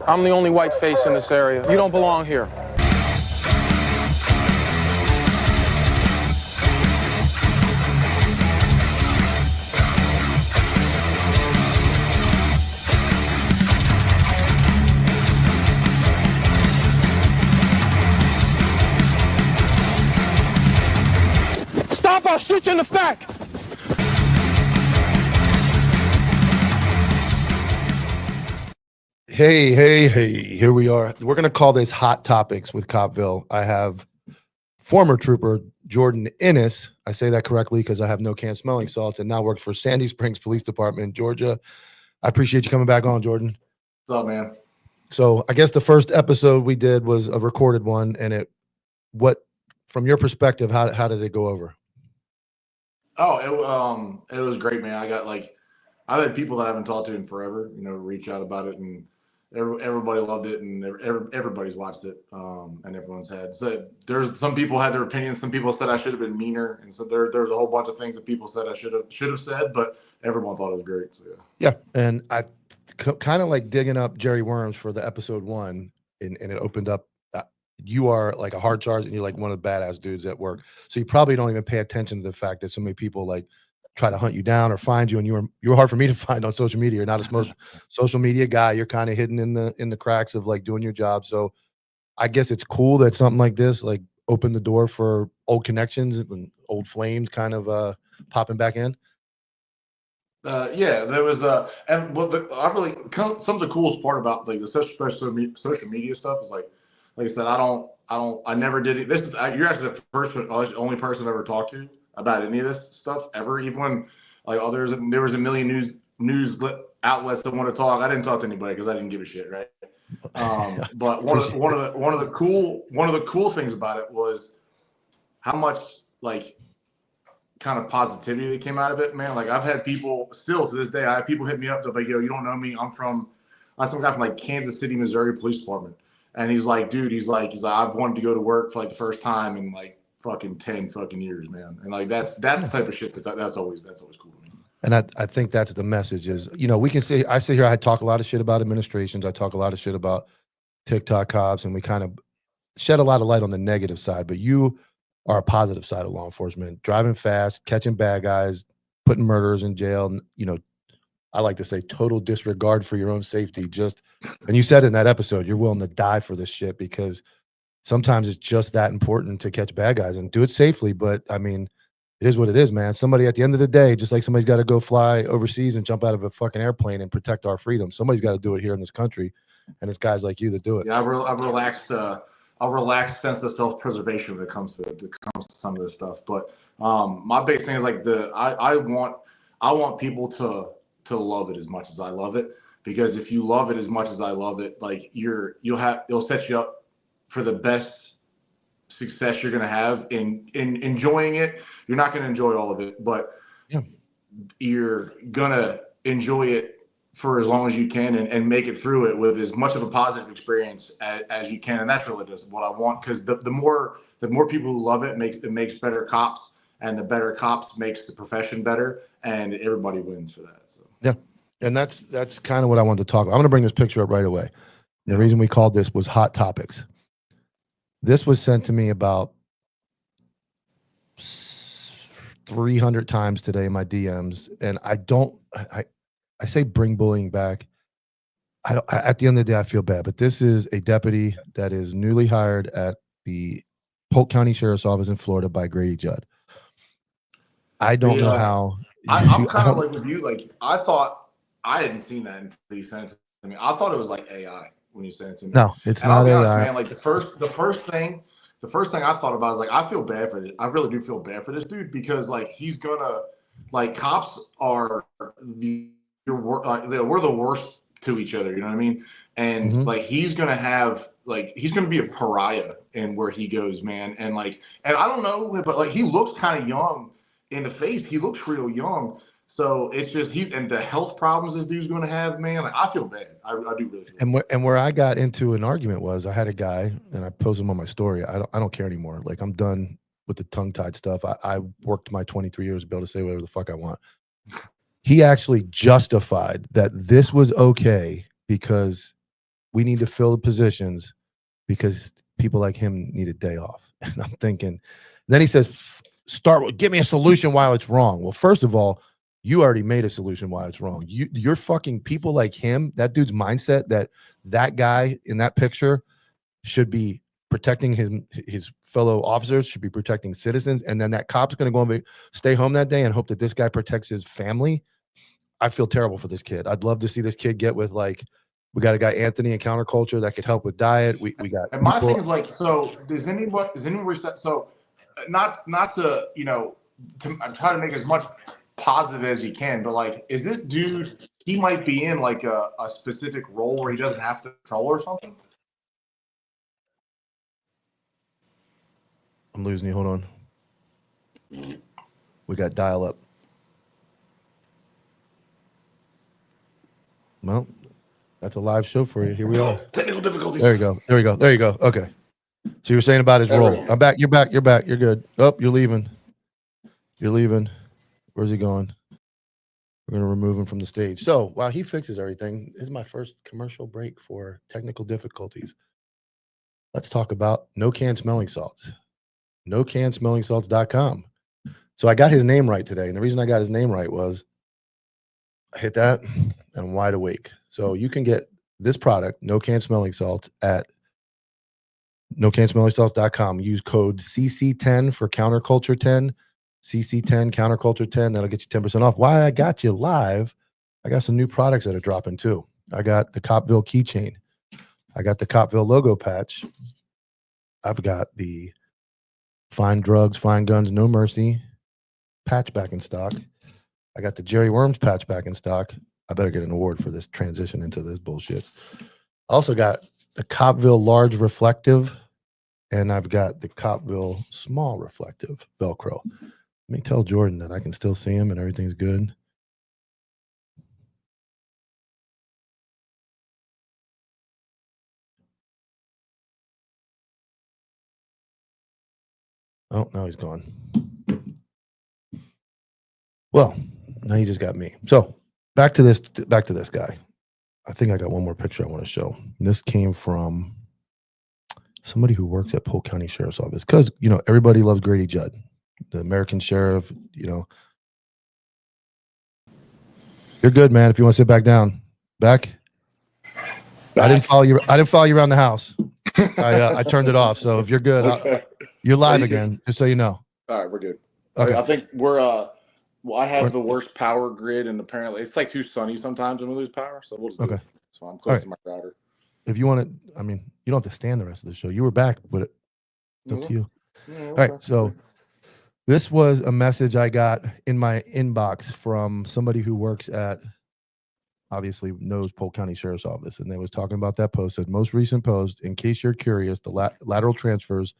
I'm the only white face in this area. You don't belong here. Stop, I'll shoot you in the back. Hey, here we are. We're going to call this Hot Topics with Copville. I have former trooper Jordan Ennis. I say that correctly because I have no can smelling salts and now works for Sandy Springs Police Department, Georgia. I appreciate you coming back on, Jordan. What's up, man? So I guess the first episode we did was a recorded one, and from your perspective, how did it go over? Oh, it was great, man. I've had people that I haven't talked to in forever, reach out about it, and everybody loved it, and everybody's watched it, and everyone's had. So there's some people had their opinions. Some people said I should have been meaner, and so there's a whole bunch of things that people said I should have said, but everyone thought it was great. So yeah, and I kind of like digging up Jerry Worms for the episode 1, and it opened up. You are like a hard charge, and you're like one of the badass dudes at work. So you probably don't even pay attention to the fact that so many people like try to hunt you down or find you, and you were hard for me to find on social media. You're not a social media guy. You're kind of hidden in the cracks of like doing your job. So I guess it's cool that something like this like opened the door for old connections and old flames kind of popping back in. Yeah, there was and what some of the coolest part about like the social media stuff is like I said, I never did it. You're actually the only person I've ever talked to about any of this stuff ever. Even when like there was a million news outlets that want to talk, I didn't talk to anybody because I didn't give a shit, right? But one of the cool things about it was how much like kind of positivity that came out of it, man. Like I've had people still to this day. I have people hit me up. They're like, "Yo, you don't know me? I'm some guy from like Kansas City, Missouri Police Department." And he's like, dude, he's like, I've wanted to go to work for like the first time in like fucking 10 fucking years, man. And like that's the type of shit that's always cool to me. And I think that's the message is, I sit here, I talk a lot of shit about administrations. I talk a lot of shit about TikTok cops, and we kind of shed a lot of light on the negative side, but you are a positive side of law enforcement, driving fast, catching bad guys, putting murderers in jail, I like to say total disregard for your own safety. And you said in that episode, you're willing to die for this shit because sometimes it's just that important to catch bad guys and do it safely. But I mean, it is what it is, man. Somebody at the end of the day, just like somebody's got to go fly overseas and jump out of a fucking airplane and protect our freedom. Somebody's got to do it here in this country. And it's guys like you that do it. Yeah, I've relaxed a relaxed sense of self-preservation when it comes to some of this stuff. But my biggest thing is like I want people to love it as much as I love it, because if you love it as much as I love it, like it'll set you up for the best success you're going to have in enjoying it. You're not going to enjoy all of it, but you're going to enjoy it for as long as you can and make it through it with as much of a positive experience as you can. And that's really just what I want. Cause the more people who love it makes better cops, and the better cops makes the profession better, and everybody wins for that. So. Yeah. And that's kind of what I wanted to talk about. I'm going to bring this picture up right away. The reason we called this was Hot Topics. This was sent to me about 300 times today in my DMs. And I say bring bullying back. At the end of the day, I feel bad, but this is a deputy that is newly hired at the Polk County Sheriff's Office in Florida by Grady Judd. I don't know how. I'm kind of like with you. Like I thought I hadn't seen that until you sent it to me. I thought it was like AI when you sent it to me. No, it's and not I'll be AI. honest, man. Like the first thing I thought about is like I feel bad for this. I really do feel bad for this dude because like he's gonna like cops are we're the worst to each other. You know what I mean? And like he's gonna be a pariah in where he goes, man. And I don't know, but like he looks kind of young in the face. He looks real young. So it's just and the health problems this dude's going to have, man. Like I feel bad. I do really feel bad. And where I got into an argument was I had a guy, and I posted him on my story. I don't care anymore. Like I'm done with the tongue-tied stuff. I worked my 23 years to be able to say whatever the fuck I want. He actually justified that this was okay because we need to fill the positions because people like him need a day off. And I'm thinking, then he says, give me a solution while it's wrong. Well, first of all, you already made a solution while it's wrong. You're fucking people like him, that dude's mindset that guy in that picture should be protecting his fellow officers, should be protecting citizens. And then that cop's going to go and stay home that day and hope that this guy protects his family. I feel terrible for this kid. I'd love to see this kid get with we got a guy, Anthony, in Counterculture that could help with diet. We got. And my thing is so does anyone so not to, I'm trying to make as much positive as you can, but is this dude, he might be in a specific role where he doesn't have to control or something? I'm losing you. Hold on. We got dial up. Well, that's a live show for you. Here we are. Technical difficulties. There you go. Okay. So you were saying about his role. I'm back. You're back. You're good. Oh, you're leaving. Where's he going? We're going to remove him from the stage. So while he fixes everything, this is my first commercial break for technical difficulties. Let's talk about No Can Smelling Salts. NoCanSmellingSalts.com. So I got his name right today. And the reason I got his name right was I hit that and I'm wide awake. So you can get this product, No Can Smelling Salts, at NoCanSmellingSalts.com. Use code CC10 for Counterculture 10. CC10 Counterculture 10. That'll get you 10% off. Why I got you live, I got some new products that are dropping too. I got the Copville keychain. I got the Copville logo patch. I've got the Fine Drugs, Fine Guns, No Mercy patch back in stock. I got the Jerry Worms patch back in stock. I better get an award for this transition into this bullshit. Also got the Copville large reflective, and I've got the Copville small reflective Velcro. Let me tell Jordan that I can still see him and everything's good. Oh, now he's gone. Well, now he just got me. So back to this guy. I think I got one more picture I want to show. This came from somebody who works at Polk County Sheriff's Office because, everybody loves Grady Judd, the American sheriff. You're good, man. If you want to sit back down, back. I didn't follow you around the house. I turned it off. So if you're good, Okay. You're live again, just so you know. All right, we're good. Okay. I think we're I have the worst power grid, and apparently it's too sunny sometimes when we lose power, so we'll just do it. So I'm close to my router. If you want to, you don't have to stand the rest of the show. You were back, but it's up to you. Yeah, all right, so this was a message I got in my inbox from somebody who works at, obviously knows Polk County Sheriff's Office, and they was talking about that post. Said most recent post, in case you're curious, the lateral transfers,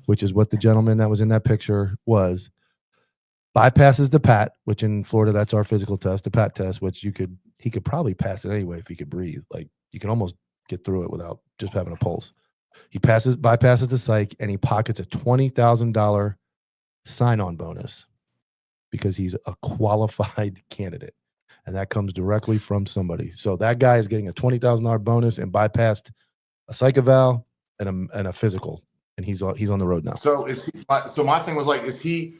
which is what the gentleman that was in that picture was, bypasses the PAT, which in Florida, that's our physical test, the PAT test, which he could probably pass it anyway if he could breathe. You can almost get through it without just having a pulse. He bypasses the psych, and he pockets a $20,000 sign-on bonus because he's a qualified candidate. And that comes directly from somebody. So that guy is getting a $20,000 bonus and bypassed a psych eval and a physical. And he's on the road now. So my thing was is he?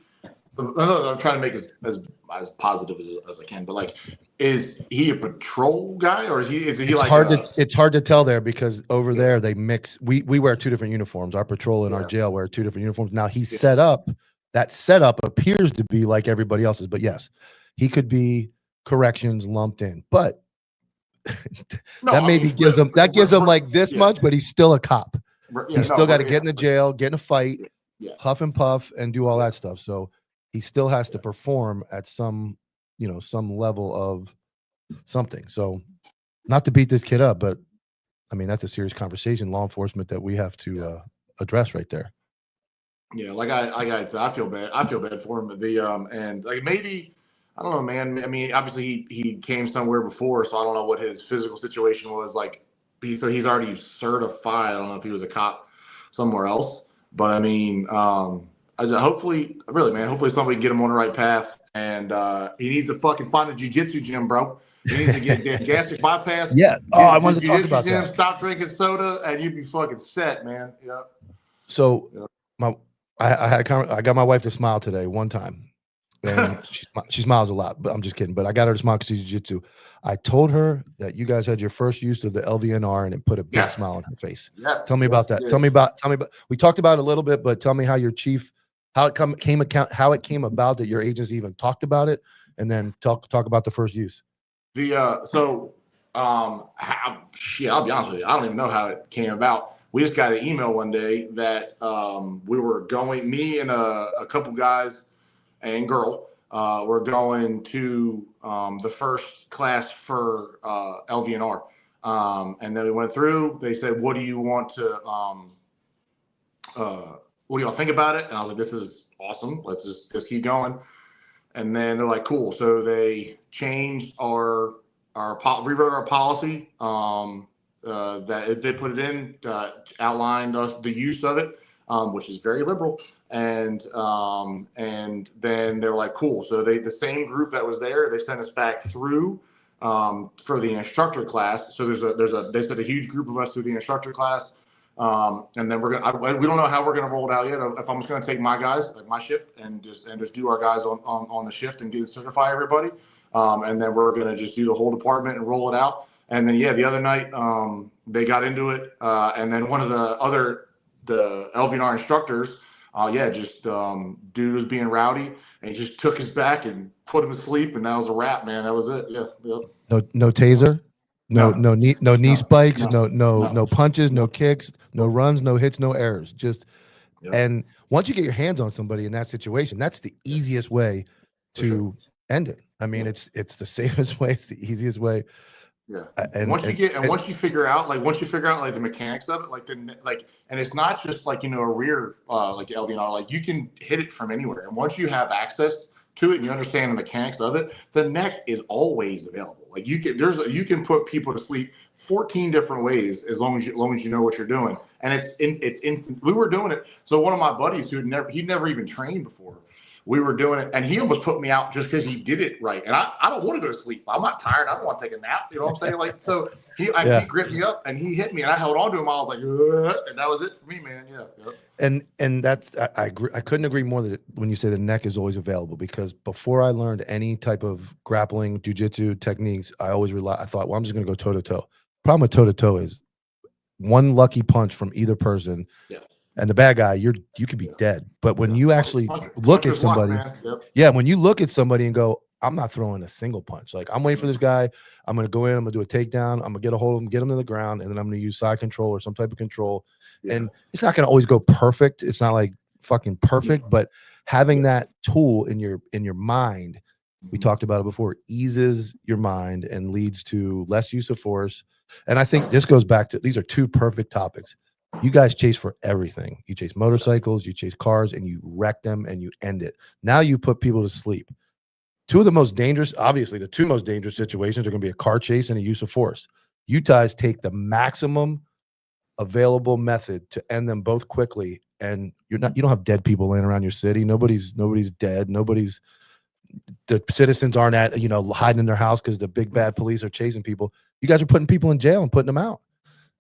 I'm trying to make it as positive as I can, but is he a patrol guy or is he it's hard to tell there because over there they mix. We wear two different uniforms. Our patrol and our jail wear two different uniforms. Now he's set up. That setup appears to be like everybody else's, but yes, he could be corrections lumped in, but gives him this much, but he's still a cop. He's still got to get in the jail, get in a fight, huff and puff, and do all that stuff. So he still has to perform at some level of something. So not to beat this kid up, but that's a serious conversation, law enforcement, that we have to address right there. Yeah, I feel bad. I feel bad for him. And maybe, I don't know, man. Obviously he came somewhere before, so I don't know what his physical situation was like. So he's already certified. I don't know if he was a cop somewhere else, but hopefully somebody can get him on the right path. And he needs to fucking find a jiu-jitsu gym, bro. He needs to get gastric bypass. Yeah. Oh, I wanted to talk about gym, that. stop drinking soda, and you'd be fucking set, man. Yeah. So Yeah. I got my wife to smile today one time. And she smiles a lot, but I'm just kidding. But I got her to smile because she's jiu-jitsu. I told her that you guys had your first use of the LVNR and it put a big smile on her face. Yes. Tell me about that. Tell me about. We talked about it a little bit, but tell me how your chief, how it came about that your agency even talked about it, and then talk about the first use. I'll be honest with you. I don't even know how it came about. We just got an email one day that we were going, me and a couple guys and girl, we're going to the first class for LVNR. And then we went through, they said, what do you want to, what do y'all think about it? And I was like, this is awesome. Let's just keep going. And then they're like, cool. So they changed rewrote our policy, that they put it in, outlined us the use of it, which is very liberal. And then they're like, cool. So the same group that was there, they sent us back through for the instructor class. So they sent a huge group of us through the instructor class. And then we don't know how we're gonna roll it out yet. If I'm just gonna take my guys, like my shift, and just do our guys on the shift and certify everybody. And then we're gonna just do the whole department and roll it out. And then the other night they got into it, and then one of the LVNR instructors, dude was being rowdy, and he just took his back and put him to sleep, and that was a wrap, man. That was it. Yeah. No taser, no knee spikes, no punches, no kicks, no runs, no hits, no errors. Just and once you get your hands on somebody in that situation, that's the easiest way to end it. I mean, it's the safest way, it's the easiest way. Yeah. And once you figure out like the mechanics of it, and it's not just like, a rear, like LVNR, like you can hit it from anywhere. And once you have access to it and you understand the mechanics of it, the neck is always available. Like you can put people to sleep 14 different ways as long as you know what you're doing. And it's instant. We were doing it. So one of my buddies he'd never even trained before. We were doing it, and he almost put me out just because he did it right. And I don't want to go to sleep. I'm not tired. I don't want to take a nap. You know what I'm saying? Like, so he gripped me up and he hit me, and I held on to him. I was like, and that was it for me, man. Yeah. And that's I agree. I couldn't agree more that when you say the neck is always available, because before I learned any type of grappling, jiu-jitsu techniques, I thought, well, I'm just going to go toe to toe. Problem with toe to toe is one lucky punch from either person. Yeah. And the bad guy, you could be dead. But when you actually look at somebody, when you look at somebody and go, I'm not throwing a single punch. Like, I'm waiting for this guy. I'm going to go in. I'm going to do a takedown. I'm going to get a hold of him, get him to the ground, and then I'm going to use side control or some type of control. Yeah. And it's not going to always go perfect. It's not like fucking perfect, but having that tool in your mind, we talked about it before, eases your mind and leads to less use of force. And I think this goes back to, these are two perfect topics. You guys chase for everything. You chase motorcycles, you chase cars, and you wreck them and you end it. Now you put people to sleep. Two of the most dangerous, obviously, the two most dangerous situations are going to be a car chase and a use of force. You guys take the maximum available method to end them both quickly, and you don't have dead people laying around your city. Nobody's dead. The citizens aren't hiding in their house because the big bad police are chasing people. You guys are putting people in jail and putting them out.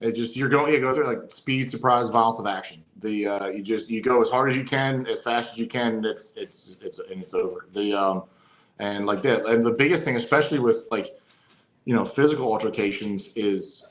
You go through like speed, surprise, violence of action. You go as hard as you can, as fast as you can. It's over. And like that. And the biggest thing, especially with physical altercations, is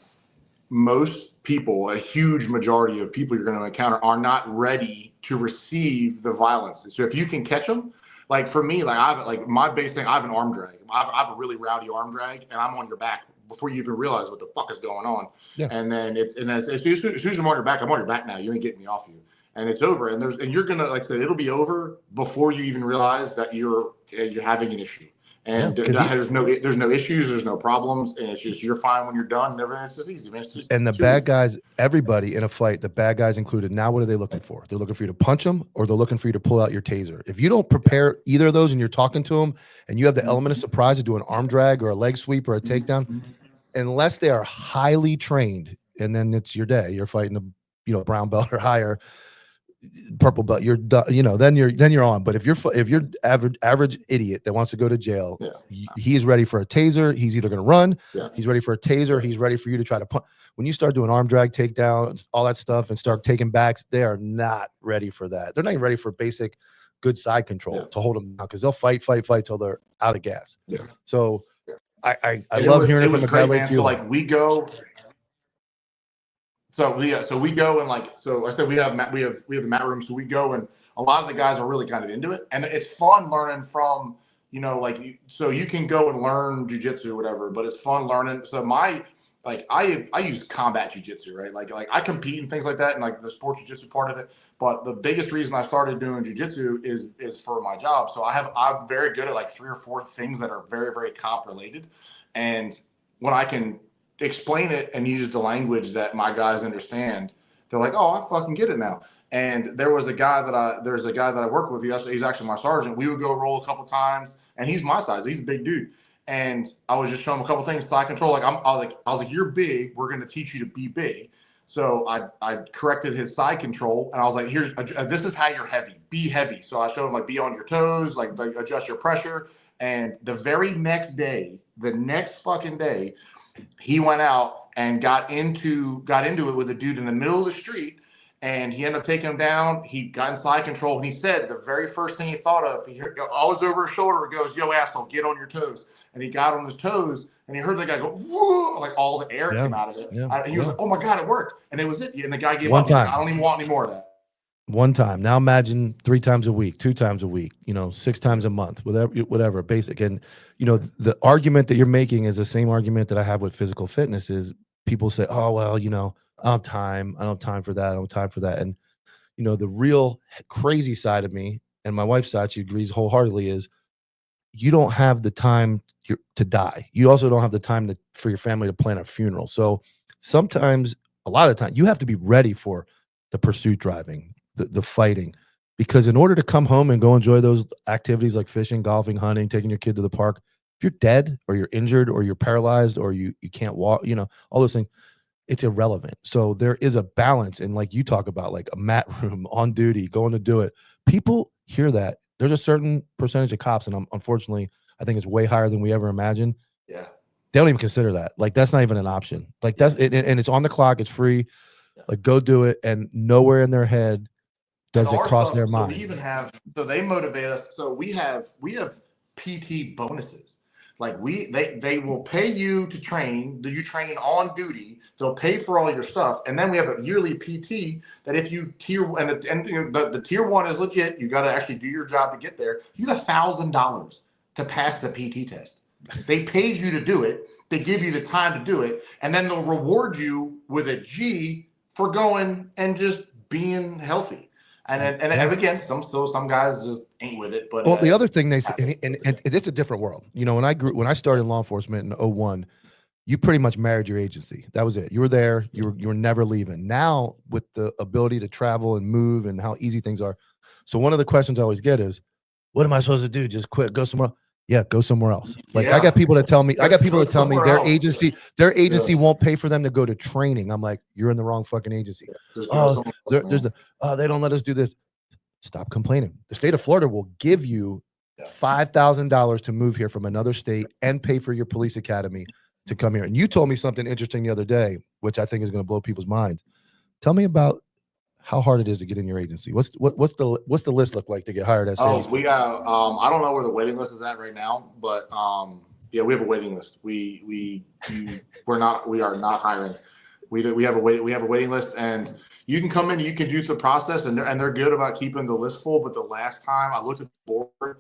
most people, a huge majority of people you're going to encounter, are not ready to receive the violence. So if you can catch them, like for me, my base thing, I have an arm drag. I have a really rowdy arm drag, and I'm on your back before you even realize what the fuck is going on. Yeah. And then as soon as I'm on your back, I'm on your back now. You ain't getting me off you. And it's over. And you're gonna, like I said, it'll be over before you even realize that you're having an issue. And there's no issues, there's no problems, and it's just you're fine when you're done, and everything's just easy, man. And the bad guys, everybody in a fight, the bad guys included. Now, what are they looking for? They're looking for you to punch them, or they're looking for you to pull out your taser. If you don't prepare either of those, and you're talking to them, and you have the element of surprise to do an arm drag or a leg sweep or a takedown, unless they are highly trained, and then it's your day. You're fighting a brown belt or higher. purple belt, you're done. You know, then you're on. But if you're average idiot that wants to go to jail, he's ready for a taser. He's either going to run, he's ready for a taser, he's ready for you to try to punch. When you start doing arm drag takedowns, all that stuff, and start taking backs, they are not ready for that. They're not even ready for basic good side control to hold them down, because they'll fight till they're out of gas. So I love hearing it from a guy like you. So like we go. So we go and like, so I said we have the mat room, so we go, and a lot of the guys are really kind of into it, and it's fun learning from, you know, like, so you can go and learn jujitsu or whatever, but it's fun learning. So I use combat jujitsu, right? Like I compete and things like that, and like the sports jujitsu part of it. But the biggest reason I started doing jujitsu is for my job. So I'm very good at like 3 or 4 things that are very, very comp related, and when I can explain it and use the language that my guys understand, they're like, oh, I fucking get it now. And there's a guy that I work with. He's actually my sergeant. We would go roll a couple times, and he's my size. He's a big dude. And I was just showing him a couple things, side control. Like I was like, you're big. We're going to teach you to be big. So I corrected his side control, and I was like, this is how you're heavy. Be heavy. So I showed him like, be on your toes, like adjust your pressure. And the very next day, he went out and got into it with a dude in the middle of the street, and he ended up taking him down. He got in side control, and he said the very first thing he thought of, he heard always over his shoulder, goes, yo, asshole, get on your toes. And he got on his toes, and he heard the guy go, whoa, like all the air came out of it. And he was like, oh my God, it worked. And it was it. And the guy gave up. Like, I don't even want any more of that. One time. Now imagine 3 times a week, 2 times a week, 6 times a month, whatever, basic. And, the argument that you're making is the same argument that I have with physical fitness. Is people say, oh, well, I don't have time. I don't have time for that. I don't have time for that. And, the real crazy side of me, and my wife's side, she agrees wholeheartedly, is you don't have the time to die. You also don't have the time for your family to plan a funeral. So sometimes, a lot of the time, you have to be ready for the pursuit driving, the fighting, because in order to come home and go enjoy those activities like fishing, golfing, hunting, taking your kid to the park, if you're dead or you're injured or you're paralyzed or you can't walk, all those things, it's irrelevant. So there is a balance. And like you talk about, like a mat room, on duty, going to do it. People hear that. There's a certain percentage of cops, and unfortunately, I think it's way higher than we ever imagined. Yeah. They don't even consider that. Like, that's not even an option. Like, that's it, and it's on the clock. It's free. Like, go do it. And nowhere in their head does it cross their mind. We even have, so they motivate us. So we have PT bonuses. Like they will pay you to train. You train on duty. They'll pay for all your stuff, and then we have a yearly PT that if you the tier 1 is legit. You got to actually do your job to get there. You get $1,000 to pass the PT test. They paid you to do it. They give you the time to do it, and then they'll reward you with a G for going and just being healthy. And again, some guys just ain't with it. But the other thing they say, and it's a different world. When I started in law enforcement in 2001, you pretty much married your agency. That was it. You were there. You were never leaving. Now, with the ability to travel and move and how easy things are, so one of the questions I always get is, "What am I supposed to do? Just quit? Go somewhere else?" Yeah, go somewhere else. Like, I got people that tell me, their agency won't pay for them to go to training. I'm like, you're in the wrong fucking agency. They don't let us do this. Stop complaining. The state of Florida will give you $5,000 to move here from another state and pay for your police academy to come here. And you told me something interesting the other day, which I think is going to blow people's minds. Tell me about how hard it is to get in your agency. What's the list look like to get hired as? We got I don't know where the waiting list is at right now, but we have a waiting list. We are not hiring. We have a waiting list, and you can come in, you can do the process, and they're good about keeping the list full. But the last time I looked at the board, it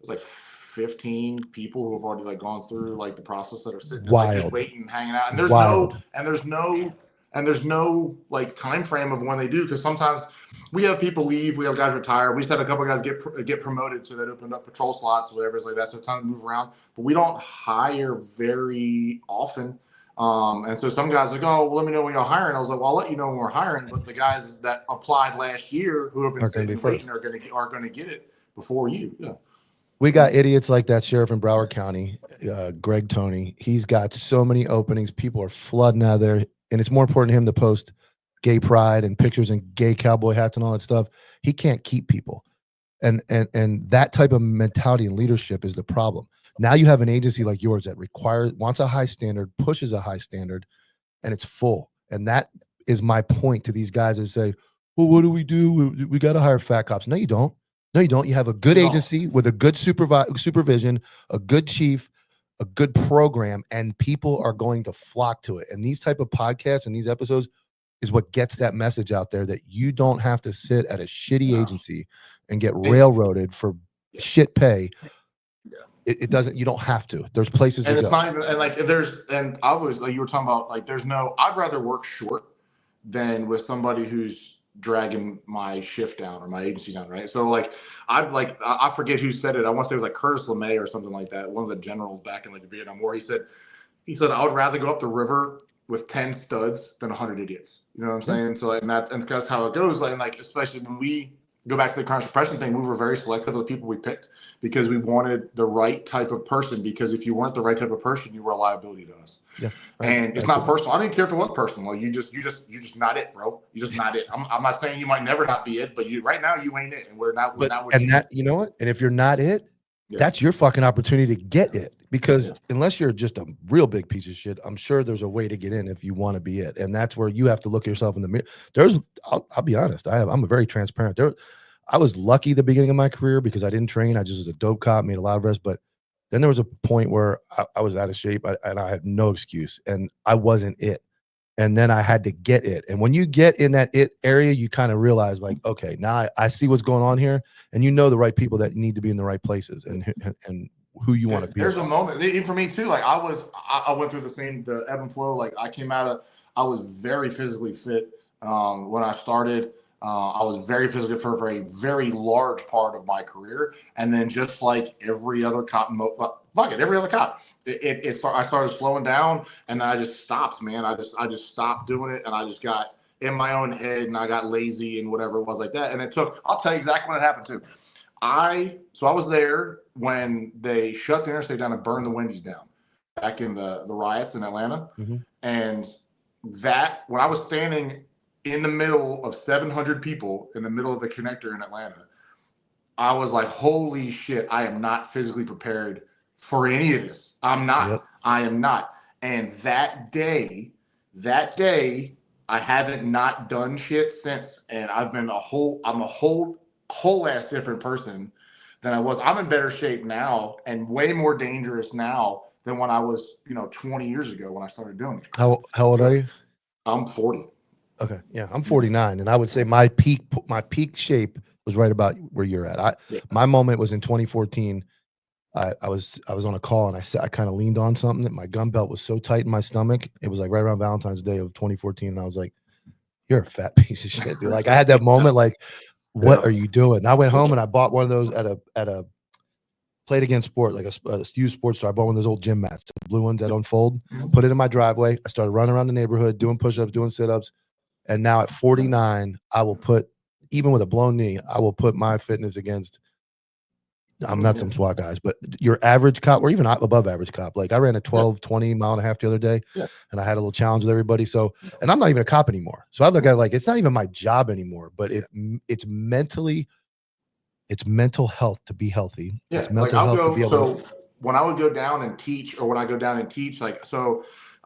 was like 15 people who have already like gone through like the process that are sitting like, just waiting and hanging out. And there's no like time frame of when they do, because sometimes we have people leave, we have guys retire. We just had a couple of guys get promoted, so that opened up patrol slots, whatever it's like that. So it's time to move around, but we don't hire very often. And so some guys are like, oh, well, let me know when you're hiring. I was like, well, I'll let you know when we're hiring, but the guys that applied last year who have been sitting waiting are going to get it before you. Yeah. We got idiots like that sheriff in Broward County, Greg Toney. He's got so many openings. People are flooding out of there. And it's more important to him to post gay pride and pictures and gay cowboy hats and all that stuff. He can't keep people. And that type of mentality and leadership is the problem. Now you have an agency like yours that wants a high standard, pushes a high standard, and it's full. And that is my point to these guys that say, well, what do? We got to hire fat cops. No, you don't. No, you don't. You have a good agency with a good supervision, a good chief, a good program, and people are going to flock to it. And these type of podcasts and these episodes is what gets that message out there that you don't have to sit at a shitty agency and get railroaded for shit pay. It doesn't. You don't have to. There's places and to it's go. not even, and like there's, and I was like you were talking about, like there's no. I'd rather work short than with somebody who's dragging my shift down or my agency down, right? So like I forget who said it. I want to say it was like Curtis LeMay or something like that. One of the generals back in like the Vietnam War. He said I would rather go up the river with 10 studs than 100 idiots. You know what I'm saying? So and that's how it goes. Like especially when we go back to the conscious suppression thing, we were very selective of the people we picked because we wanted the right type of person. Because if you weren't the right type of person, you were a liability to us. Yeah, and it's not personal. I don't even care if it was personal. Like you just not it, bro. You're just not it. I'm not saying you might never not be it, but right now you ain't it, and we're not. You know what? And if you're not it, that's your fucking opportunity to get it. Because unless you're just a real big piece of shit, I'm sure there's a way to get in if you want to be it. And that's where you have to look yourself in the mirror. I'll be honest. I'm a very transparent. I was lucky at the beginning of my career because I didn't train. I just was a dope cop, made a lot of arrests. But then there was a point where I was out of shape and I had no excuse and I wasn't it. And then I had to get it. And when you get in that it area, you kind of realize like, okay, now I see what's going on here. And you know the right people that need to be in the right places and who you want to be. There's a moment, even for me too. Like I went through the ebb and flow. Like I was very physically fit when I started. I was very physically fit for a very large part of my career, and then just like every other cop, every other cop, I started slowing down, and then I just stopped, man. I just stopped doing it, and I just got in my own head, and I got lazy and whatever it was like that. And I'll tell you exactly when it happened too. I was there when they shut the interstate down and burned the Wendy's down back in the riots in Atlanta, and that when I was standing in the middle of 700 people in the middle of the connector in Atlanta, I was like, holy shit, I am not physically prepared for any of this. I'm not. Yep. I am not. And that day, I haven't not done shit since. And I'm a whole ass different person than I was. I'm in better shape now and way more dangerous now than when I was, 20 years ago when I started doing it. How old are you? I'm 40. Okay. Yeah. I'm 49. And I would say my peak shape was right about where you're at. My moment was in 2014. I was on a call and I kind of leaned on something that my gun belt was so tight in my stomach. It was like right around Valentine's Day of 2014. And I was like, you're a fat piece of shit, dude. Like I had that moment, like, what are you doing? And I went home and I bought one of those at a Played Against Sport, like a used sports store. I bought one of those old gym mats, the blue ones that unfold, put it in my driveway. I started running around the neighborhood, doing push-ups, doing sit-ups. And now at 49, I will put, even with a blown knee, I will put my fitness against, I'm not some SWAT guys, but your average cop or even above average cop. Like I ran a 20 mile and a half the other day and I had a little challenge with everybody. So, and I'm not even a cop anymore. So I look at it like, it's not even my job anymore, but it's mental health to be healthy. Yeah. It's mental health to be able to. When I would go down and teach, I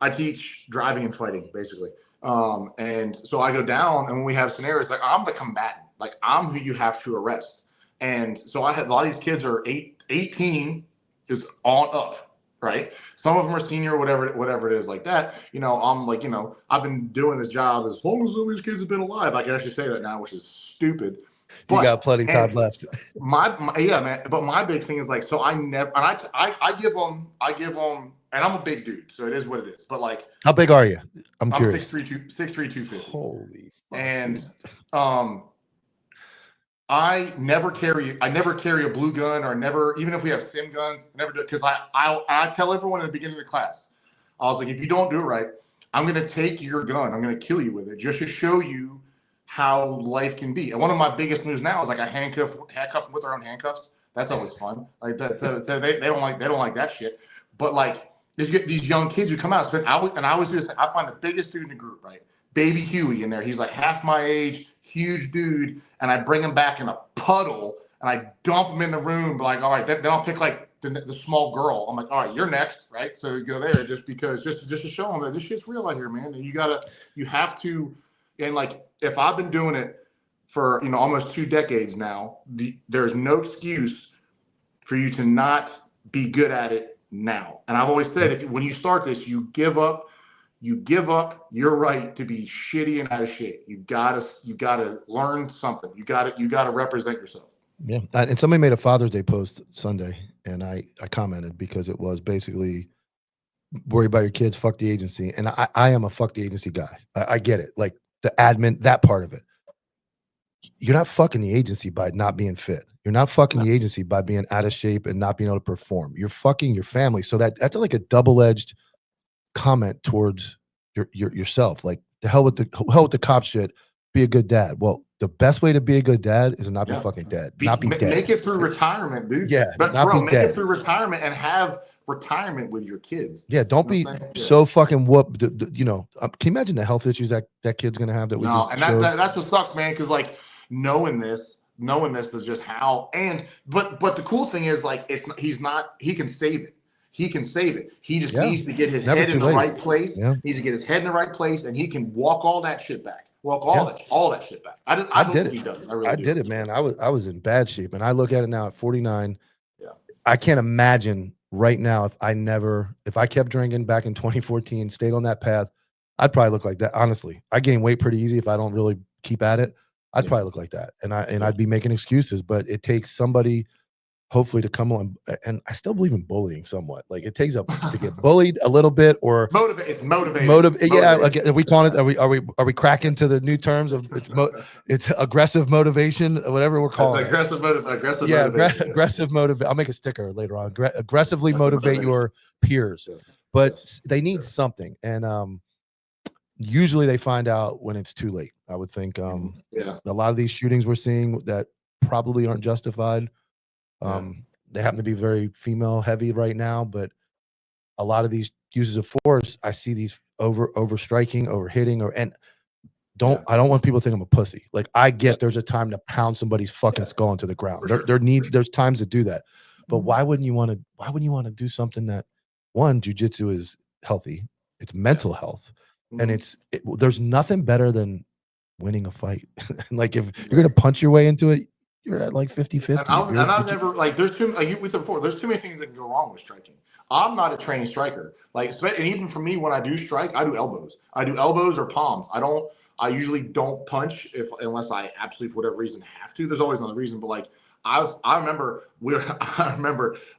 teach driving and fighting basically. And so I go down and when we have scenarios, like I'm the combatant, like I'm who you have to arrest. And so I had a lot of these kids are 18 is on up, right? Some of them are senior, whatever it is like that. I'm like, I've been doing this job as long as some of these kids have been alive. I can actually say that now, which is stupid. You got plenty of time left. Yeah, man. But my big thing is like, so I never, and I give them, and I'm a big dude, so it is what it is. But like, how big are you? I'm curious. 6'3", 250. Holy fuck, and I never carry a blue gun or never, even if we have sim guns, never do it because I tell everyone in the beginning of the class, I was like, if you don't do it right, I'm gonna take your gun, I'm gonna kill you with it just to show you how life can be. And one of my biggest moves now is like I handcuff them with their own handcuffs. That's always fun. Like that, so they don't like that shit. But like these young kids who come out, and I always do this. I find the biggest dude in the group, right? baby Huey in there. He's like half my age, huge dude, and I bring him back in a puddle and I dump him in the room. Like, all right, then I'll pick like the small girl. I'm like, all right, you're next, right? So you go there just to show them that this shit's real out here, man. And you have to, and like if I've been doing it for almost 2 decades now, there's no excuse for you to not be good at it now. And I've always said, when you start this, you give up your right to be shitty and out of shape. You gotta learn something. You gotta represent yourself. Yeah. And somebody made a Father's Day post Sunday, and I commented because it was basically worry about your kids, fuck the agency. And I am a fuck the agency guy. I get it. Like the admin, that part of it. You're not fucking the agency by not being fit. You're not fucking the agency by being out of shape and not being able to perform. You're fucking your family. So that's like a double-edged comment towards yourself. Like the hell with the cop shit. Be a good dad. Well, the best way to be a good dad is to not be fucking dead. Not be dead. Make it through retirement, dude. Yeah, but not be make dead. it through retirement and have retirement with your kids. Yeah, don't be so fucking whooped. Can you imagine the health issues that kid's gonna have? That's what sucks, man. Because like knowing this is just how. But the cool thing is like he can save it. He can save it. He just needs to get his head in the right place. Yeah. Needs to get his head in the right place, and he can walk all that shit back. All that shit back. I did it. He does. I did it, man. I was in bad shape, and I look at it now at 49. Yeah, I can't imagine right now if I kept drinking back in 2014, stayed on that path, I'd probably look like that. Honestly, I gain weight pretty easy if I don't really keep at it. I'd probably look like that, and I'd be making excuses. But it takes somebody, hopefully, to come on. And I still believe in bullying somewhat. Like it takes to get bullied a little bit or it's motivating. Yeah, are we calling it? Are we cracking to the new terms of it's aggressive motivation, whatever we're calling it. Aggressive motivation. Aggressive motivate. I'll make a sticker later on. Aggressively motivate your peers, but they need something, and usually they find out when it's too late. I would think a lot of these shootings we're seeing that probably aren't justified. They happen to be very female heavy right now, but a lot of these uses of force, I see these over striking, over hitting, I don't want people to think I'm a pussy. Like I get there's a time to pound somebody's fucking skull into the ground. There's times to do that. But why wouldn't you want to do something that jiu-jitsu is healthy, it's mental health, and there's nothing better than winning a fight. Like if you're gonna punch your way into it, you're at like 50-50. And I've never there's too there's too many things that can go wrong with striking. I'm not a trained striker. And even for me, when I do strike, I do elbows. I do elbows or palms. I usually don't punch unless I absolutely for whatever reason have to. There's always another reason, but I remember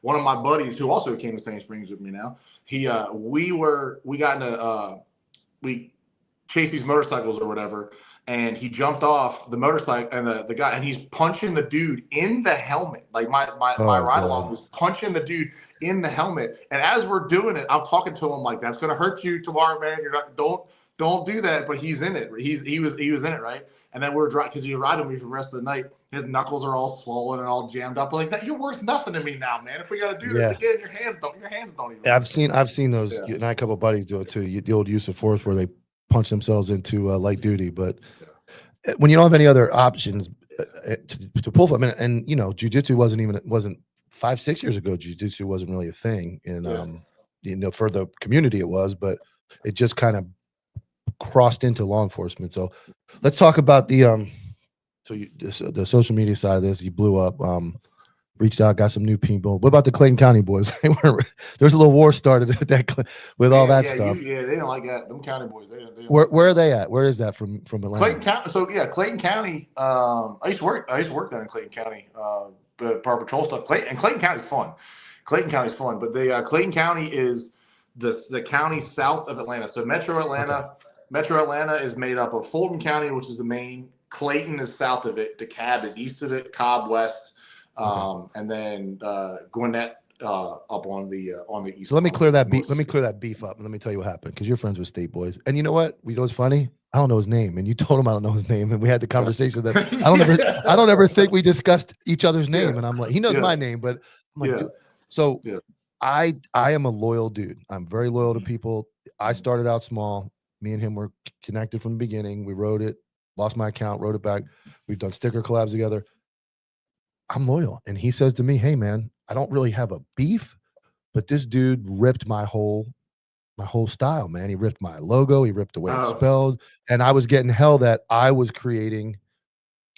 one of my buddies who also came to Sandy Springs with me now. We chased these motorcycles or whatever. And he jumped off the motorcycle, and the guy, and he's punching the dude in the helmet. Like my ride along was punching the dude in the helmet. And as we're doing it, I'm talking to him like, "That's going to hurt you tomorrow, man. You're not don't do that." But he's in it. He was in it, right? And then we're driving because he was riding me for the rest of the night. His knuckles are all swollen and all jammed up. Like that, you're worth nothing to me now, man. If we got to do this again, your hands don't even. Yeah, I've seen those. Yeah. And a couple of buddies do it too. The old use of force where they punch themselves into light duty, but when you don't have any other options to pull from, and jiu-jitsu wasn't 5-6 years ago. Jiu-jitsu wasn't really a thing, and for the community it was, but it just kind of crossed into law enforcement. So let's talk about the social media side of this. You blew up. Reached out, got some new people. What about the Clayton County boys? There's a little war started with all that stuff. They don't like that. Them county boys. Where are they at? Where is that from Atlanta? Clayton County. So Clayton County. I used to work down in Clayton County. The Power Patrol stuff. Clayton County's fun. But the Clayton County is the county south of Atlanta. So Metro Atlanta is made up of Fulton County, which is the main. Clayton is south of it. DeKalb is east of it. Cobb west. And then Gwinnett up on the east. So let me clear that beef up, and let me tell you what happened, because you're friends with State Boys, and you know what? You know what's funny? I don't know his name, and you told him I don't know his name, and we had the conversation that I don't ever think we discussed each other's name, and I'm like, he knows my name, but I'm like, dude. So I am a loyal dude. I'm very loyal to people. I started out small. Me and him were connected from the beginning. We wrote it, lost my account, wrote it back. We've done sticker collabs together. I'm loyal. And he says to me, hey, man, I don't really have a beef, but this dude ripped my whole style, man. He ripped my logo. He ripped the way it's spelled. And I was getting hell that I was creating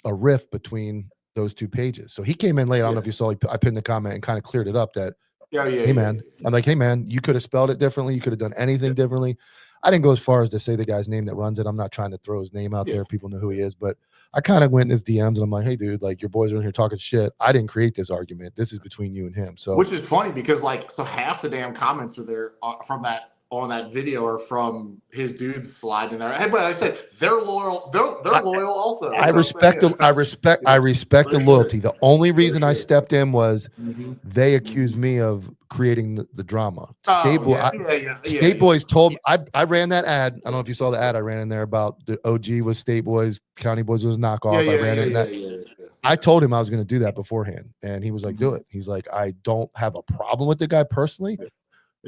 a rift between those two pages. So he came in late. I don't know if you saw, I pinned the comment and kind of cleared it up that, hey, man, I'm like, hey, man, you could have spelled it differently. You could have done anything differently. I didn't go as far as to say the guy's name that runs it. I'm not trying to throw his name out there. People know who he is, but I kind of went in his DMs and I'm like, hey, dude, like your boys are in here talking shit. I didn't create this argument. This is between you and him. So, which is funny because so half the damn comments are there from that on that video are from his dudes sliding there. Hey, but like I said, they're loyal. They're loyal also. I respect the loyalty. The only reason I stepped in was they accused me of creating the drama. State Boys told I ran that ad. I don't know if you saw the ad I ran in there about the OG was State Boys, County Boys was knockoff. I ran it. I told him I was going to do that beforehand, and he was like, "Do it." He's like, "I don't have a problem with the guy personally."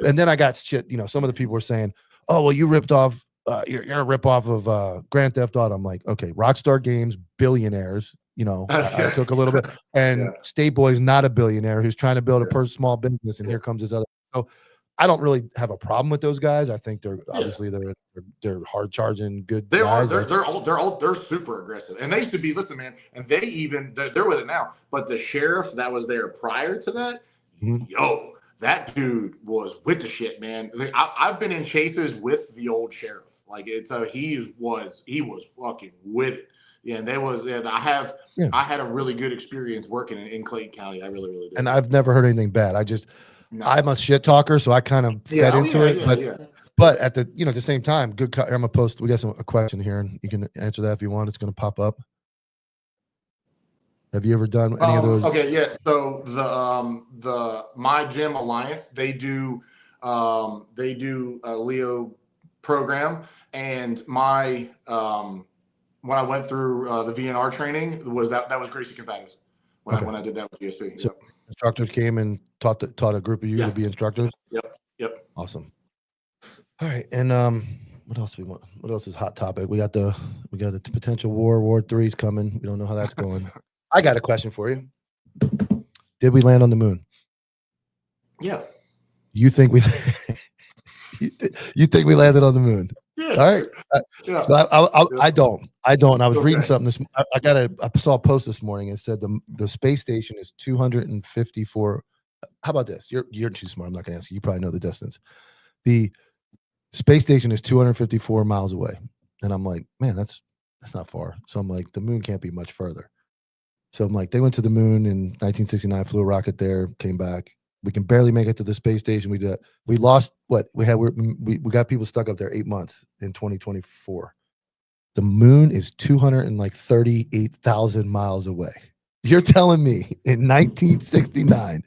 And then I got shit. You know, some of the people were saying, "Oh, well, you ripped off. You're a rip off of Grand Theft Auto." I'm like, okay, Rockstar Games, billionaires. You know, I took a little bit, and State Boy's not a billionaire who's trying to build a small business, and here comes his other. So I don't really have a problem with those guys. I think they're obviously they're hard charging good guys. They're super aggressive, and they used to be. Listen, man, and they're with it now. But the sheriff that was there prior to that, yo. That dude was with the shit, man. I've been in chases with the old sheriff. Like he was fucking with it. Yeah, and I had a really good experience working in Clayton County. I really, really did. And I've never heard anything bad. I'm a shit talker, so I kind of fed into it. But at the same time, I'm gonna post. We got a question here, and you can answer that if you want. It's gonna pop up. Have you ever done any of those? Okay, yeah. So the My Gym Alliance, they do a Leo program, and my when I went through the VNR training that was Gracie Compatibles when I did that with GSP. So instructors came and taught a group of you to be instructors. Yep. Awesome. All right, and what else we want? What else is hot topic? We got the potential War 3 is coming. We don't know how that's going. I got a question for you. Did we land on the moon? Yeah. You think we landed on the moon? Yeah. All right. So I don't. I was reading something I saw a post this morning and said the space station is 254. How about this? You're too smart. I'm not going to ask you. You probably know the distance. The space station is 254 miles away. And I'm like, man, that's not far. So I'm like, the moon can't be much further. So I'm like, they went to the moon in 1969, flew a rocket there, came back. We can barely make it to the space station. We lost what we had. We got people stuck up there 8 months in 2024. The moon is 238,000 miles away. You're telling me in 1969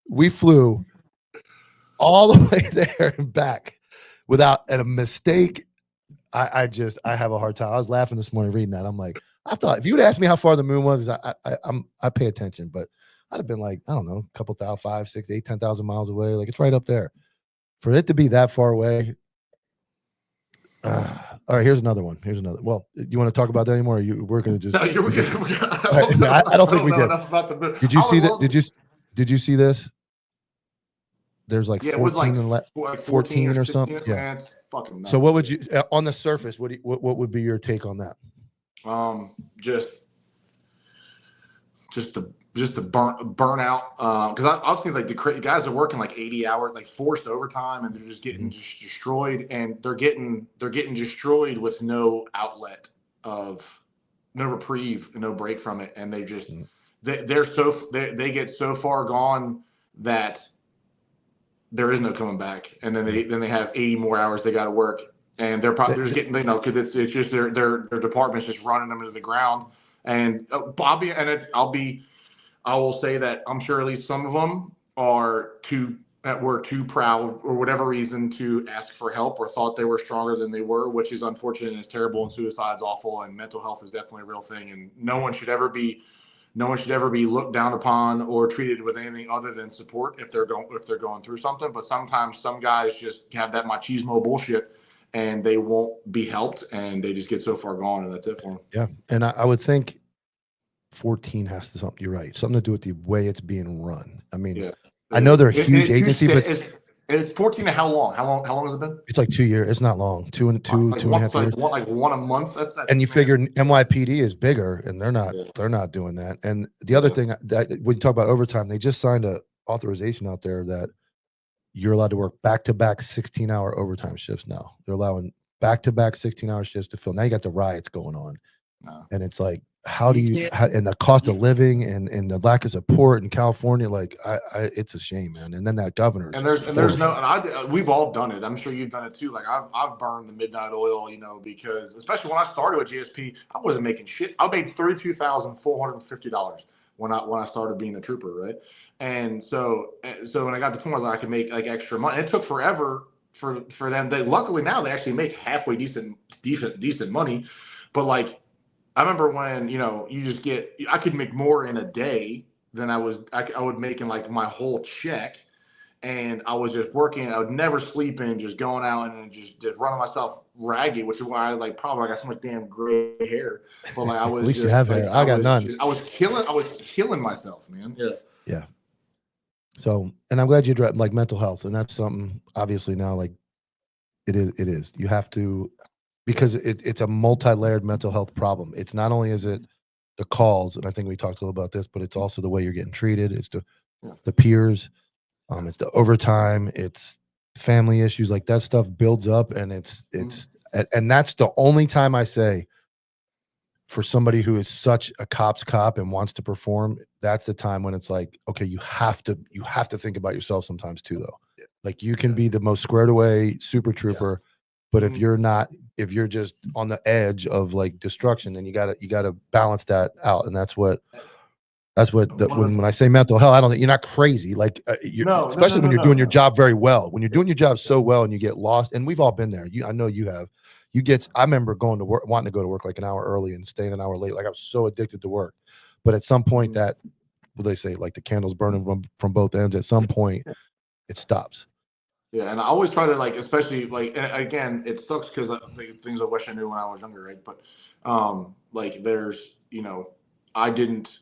we flew all the way there and back without a mistake? I have a hard time. I was laughing this morning reading that. I'm like, I thought if you would ask me how far the moon was, I pay attention, but I'd have been like, I don't know, a couple thousand, 5, 6, 8, 10,000 miles away. Like it's right up there. For it to be that far away. All right, here's another one. Well, you want to talk about that anymore? We're going to just. No, you're good. I don't think we did. Did you see that? Did you see this? There's like 14 or something. Yeah. Fucking nuts. So what would you on the surface? What would be your take on that? Just the burnout. Because I've seen like the guys are working like 80 hours, like forced overtime, and they're just getting just destroyed, and they're getting destroyed with no outlet of no reprieve, no break from it, and they just they get so far gone that there is no coming back, and then they have 80 more hours they got to work, and they're just getting because it's just their department's just running them into the ground. And I will say that I'm sure at least some of them were too proud for whatever reason to ask for help or thought they were stronger than they were, which is unfortunate and is terrible, and suicide's awful, and mental health is definitely a real thing, and no one should ever be looked down upon or treated with anything other than support if they're going through something. But sometimes some guys just have that machismo bullshit and they won't be helped, and they just get so far gone, and that's it for them. Yeah, and I would think 14 has to something. You're right, something to do with the way it's being run. I mean, Yeah, I know they're a huge agency, but it's 14 to how long? How long has it been? It's like 2 years. It's not long. Two and a half years. Like one a month. That's and you figure NYPD is bigger, and they're not. Yeah. They're not doing that. And the other thing that when you talk about overtime, they just signed a authorization out there that you're allowed to work back-to-back 16-hour overtime shifts now. They're allowing back-to-back 16-hour shifts to fill. Now you got the riots going on, and it's like, how do you? And the cost of living and the lack of support in California, like it's a shame, man. And then that governor. We've all done it. I'm sure you've done it too. Like I've burned the midnight oil, because especially when I started with GSP, I wasn't making shit. I made $32,450 when I started being a trooper, right? And so when I got to the point where I could make like extra money, it took forever for them. Luckily now they actually make halfway decent money, but like. I remember when, I could make more in a day than I would make in like my whole check. And I was just working. I would never sleep in, just going out and just running myself ragged, which is why I probably got so much damn gray hair. But like I was at least you have hair. I got none. I was killing myself, man. Yeah. Yeah. So, and I'm glad you addressed like mental health. And that's something obviously now, like it is. You have to, because it's a multi-layered mental health problem. It's not only is it the calls, and I think we talked a little about this, but it's also the way you're getting treated. It's the peers, it's the overtime, it's family issues. Like that stuff builds up, and and that's the only time I say for somebody who is such a cop's cop and wants to perform, that's the time when it's like, okay, you have to think about yourself sometimes too, though. Yeah. Like you can be the most squared away super trooper. Yeah. But if you're just on the edge of like destruction, then you gotta balance that out, and that's what when I say mental health, I don't think you're not crazy. Like especially when you're doing your job very well. When you're doing your job so well and you get lost, and we've all been there. I know you have. I remember going to work, wanting to go to work like an hour early and staying an hour late. Like I was so addicted to work, but at some point that, what they say, like the candle's burning from both ends. At some point, it stops. Yeah, and I always try to especially and again, it sucks because things I wish I knew when I was younger, right? But there's, I didn't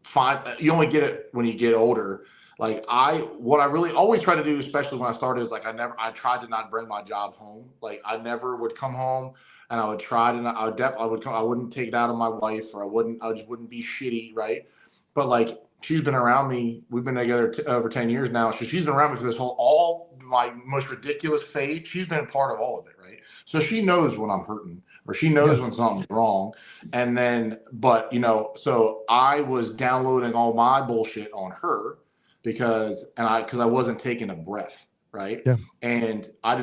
find, you only get it when you get older. What I really always try to do, especially when I started, is I tried to not bring my job home. Like I never would come home, and I would try to not, I wouldn't take it out on my wife, or I just wouldn't be shitty, right? But she's been around me. We've been together over 10 years now. So she's been around me for this all my most ridiculous phase. She's been a part of all of it, right? So she knows when I'm hurting, or she knows when something's wrong. And then, so I was downloading all my bullshit on her because I wasn't taking a breath, right? Yeah. And I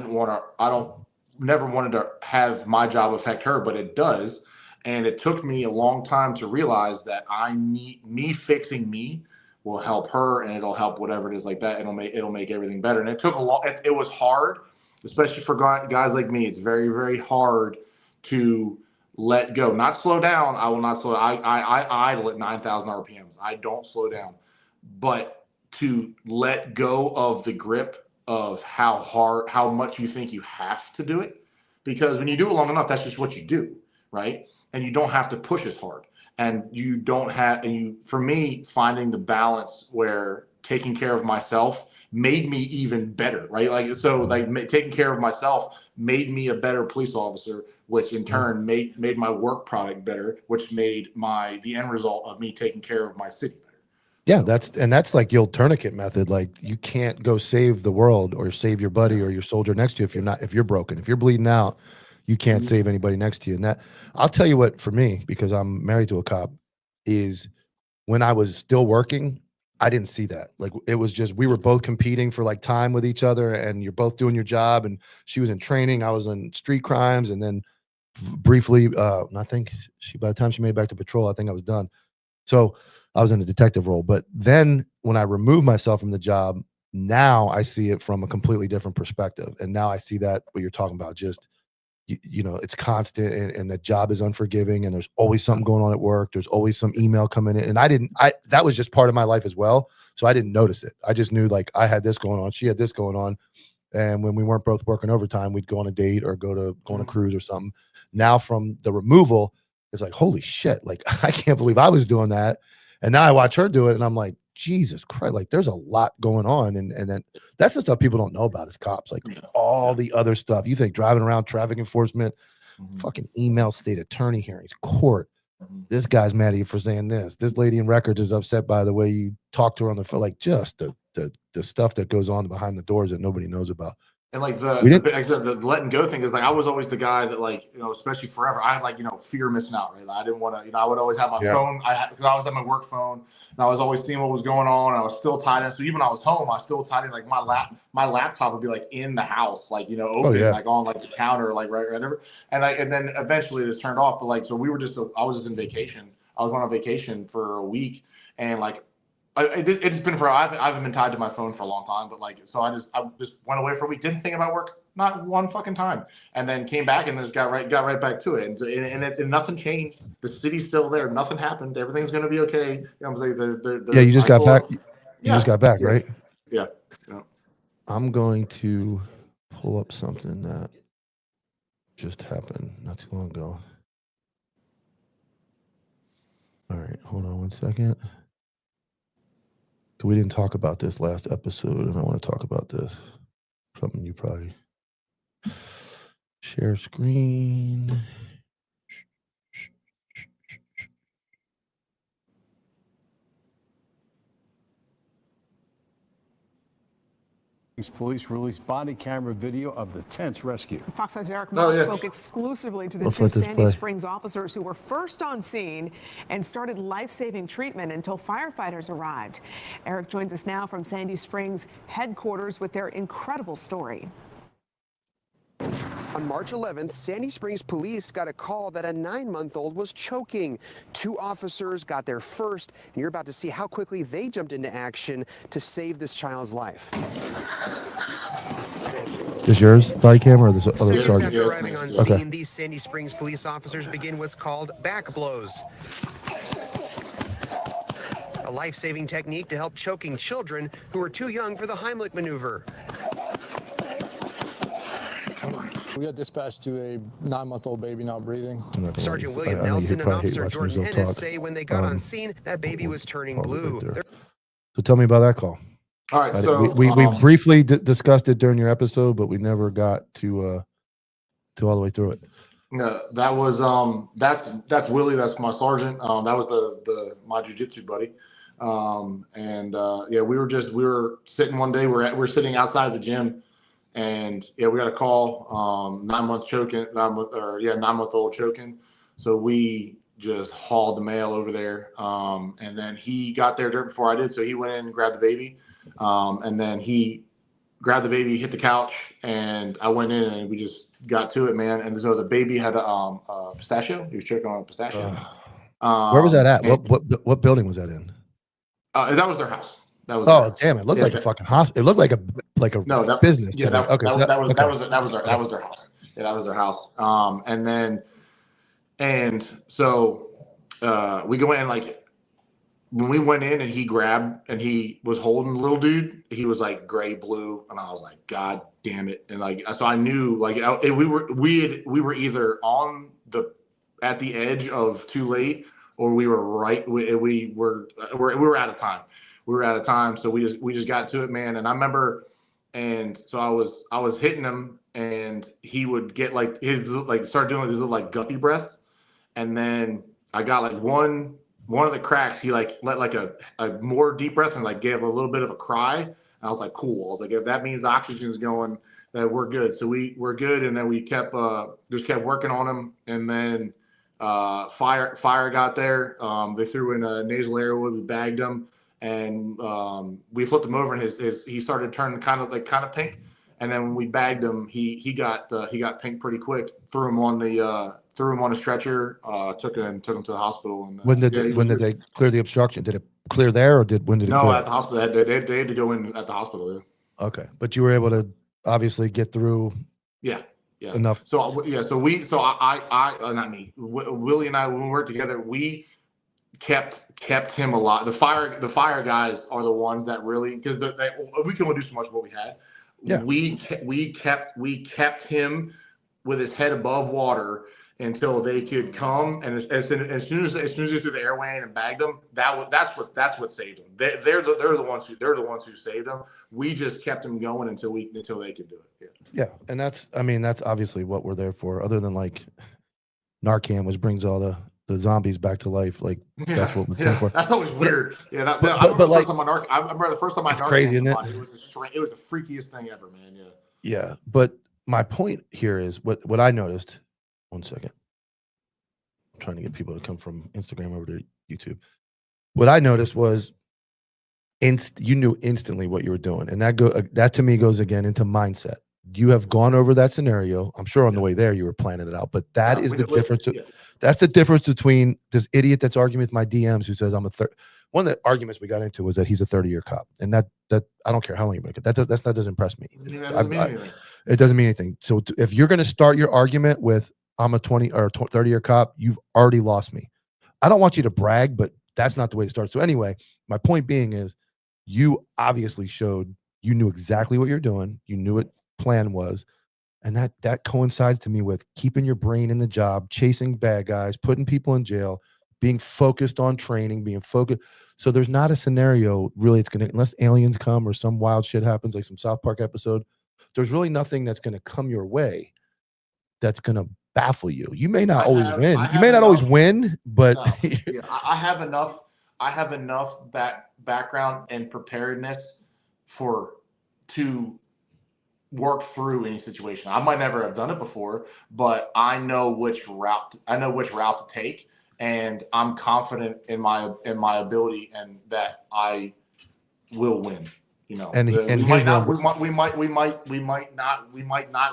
never wanted to have my job affect her, but it does. And it took me a long time to realize that me fixing me will help her, and it'll help whatever it is like that. It'll make everything better. And it took a lot. It was hard, especially for guys like me. It's very, very hard to let go, not slow down. I will not slow down. I idle at 9,000 RPMs. I don't slow down, but to let go of the grip of how much you think you have to do it, because when you do it long enough, that's just what you do. Right. And you don't have to push as hard, and for me, finding the balance where taking care of myself made me even better. Right. Taking care of myself made me a better police officer, which in turn made my work product better, which made the end result of me taking care of my city better. Yeah. That's like the old tourniquet method. Like you can't go save the world or save your buddy or your soldier next to you if you're broken, if you're bleeding out. You can't save anybody next to you. And that, I'll tell you what, for me, because I'm married to a cop, is when I was still working, I didn't see that. Like it was just, we were both competing for like time with each other, and you're both doing your job. And she was in training, I was in street crimes. And then briefly, I think by the time she made it back to patrol, I think I was done. So I was in the detective role. But then when I removed myself from the job, now I see it from a completely different perspective. And now I see that what you're talking about, just, it's constant, and the job is unforgiving, and there's always something going on at work. There's always some email coming in, and that was just part of my life as well. So I didn't notice it. I just knew like I had this going on. She had this going on. And when we weren't both working overtime, we'd go on a date or go on a cruise or something. Now from the removal, it's like, holy shit. Like, I can't believe I was doing that. And now I watch her do it and I'm like, Jesus Christ, like there's a lot going on. And then that's the stuff people don't know about as cops. Like all the other stuff. You think driving around, traffic enforcement, fucking email, state attorney hearings, court. This guy's mad at you for saying this. This lady in records is upset by the way you talk to her on the phone. Like just the stuff that goes on behind the doors that nobody knows about. And like the letting go thing is like I was always the guy that like, you know, especially forever, I had like, you know, fear of missing out, right? Like, I didn't want to, you know, I would always have my phone. Because I always had my work phone and I was always seeing what was going on. I was still tied in. So even when I was home, I was still tied in. Like my laptop would be like in the house, like, you know, open, like on like the counter, like right. And then eventually it was turned off. But like, so I was just in vacation. I was on a vacation for a week and like, it's been for I haven't been tied to my phone for a long time, but like so I just went away for a week, didn't think about work, not one fucking time, and then came back and just got right back to it, and nothing changed. The city's still there, nothing happened, everything's gonna be okay. You know what I'm saying? Yeah, you just got back. You just got back, right? Yeah. I'm going to pull up something that just happened not too long ago. All right, hold on one second. We didn't talk about this last episode, and I want to talk about this. Something you probably share screen. Police released body camera video of the tense rescue. Fox 5's Eric Moss spoke exclusively to the two Sandy Springs officers who were first on scene and started life-saving treatment until firefighters arrived. Eric joins us now from Sandy Springs headquarters with their incredible story. On March 11th, Sandy Springs police got a call that a 9-month-old was choking. 2 officers got there first, and you're about to see how quickly they jumped into action to save this child's life. Is yours body camera or this other sergeant? After arriving on scene, these Sandy Springs police officers begin what's called back blows. A life-saving technique to help choking children who are too young for the Heimlich maneuver. We got dispatched to a 9-month-old baby not breathing. Sergeant William Nelson and Officer Jordan Ennis say when they got on scene, that baby was turning blue. So tell me about that call. All right, so we briefly discussed it during your episode, but we never got to all the way through it. No, that was that's Willie. That's my sergeant. That was my jiu-jitsu buddy. We were sitting one day. We're sitting outside the gym. And we got a call, 9-month-old choking. So we just hauled the mail over there. And then he got there before I did. So he went in and grabbed the baby. And then he grabbed the baby, hit the couch, and I went in and we just got to it, man. And so the baby had a pistachio. He was choking on a pistachio. Where was that at? What building was that in? That was their house. Damn! It looked like a fucking hospital. It looked like a business. Yeah, that was their house. Yeah, that was their house. So we go in, like when we went in and he grabbed and he was holding the little dude, he was like gray blue, and I was like, God damn it! And like so I knew like we were either at the edge of too late or we were right. We were out of time. We were out of time, so we just got to it, man. And I remember, and so I was hitting him, and he would get like start doing these little like guppy breaths, and then I got like one of the cracks. He like let like a more deep breath and like gave a little bit of a cry, and I was like, cool. I was like, if that means oxygen's going, then we're good. So we're good, and then we kept working on him, and then fire got there. They threw in a nasal airway. We bagged him. And we flipped him over, and he started turning kind of pink. And then when we bagged him, he got pink pretty quick. Threw him on a stretcher. Took him to the hospital. And when did they clear the obstruction? Did it clear there, or when did it? No, clear? At the hospital. They had to go in at the hospital. Yeah. Okay, but you were able to obviously get through. Yeah. Enough. Willie and I, when we worked together, we kept him alive. The fire guys are the ones that really, because we can only do so much of what we had. Yeah. we kept him with his head above water until they could come, and as soon as they threw the airway in and bagged him, that's what saved him. They're the ones who saved him. We just kept him going until they could do it. Yeah, and that's obviously what we're there for. Other than like Narcan, which brings all the zombies back to life. Like that's what we're there for. That's always weird. Yeah, I remember the first time I Narcan crazy, isn't it? It was the freakiest thing ever, man. Yeah. Yeah, but my point here is what I noticed. One second, I'm trying to get people to come from Instagram over to YouTube. What I noticed was, you knew instantly what you were doing, and that to me goes again into mindset. You have gone over that scenario. I'm sure on the way there you were planning it out, but that is the difference. That's the difference between this idiot that's arguing with my DMs who says I'm a third. One of the arguments we got into was that he's a 30-year cop, and that I don't care how long you've been. That doesn't impress me. It doesn't mean anything. So if you're going to start your argument with I'm a 20 or 30-year cop, you've already lost me. I don't want you to brag, but that's not the way it starts. So anyway, my point being is, you obviously showed you knew exactly what you're doing. You knew what plan was. And that coincides to me with keeping your brain in the job, chasing bad guys, putting people in jail, being focused on training, being focused. So there's not a scenario really it's going to, unless aliens come or some wild shit happens, like some South Park episode, there's really nothing that's going to come your way that's going to baffle you. You may not always win. You may not always win, but I have enough background and preparedness to work through any situation. I might never have done it before, but I know which route to take, and I'm confident in my ability and that I will win. You know, we might not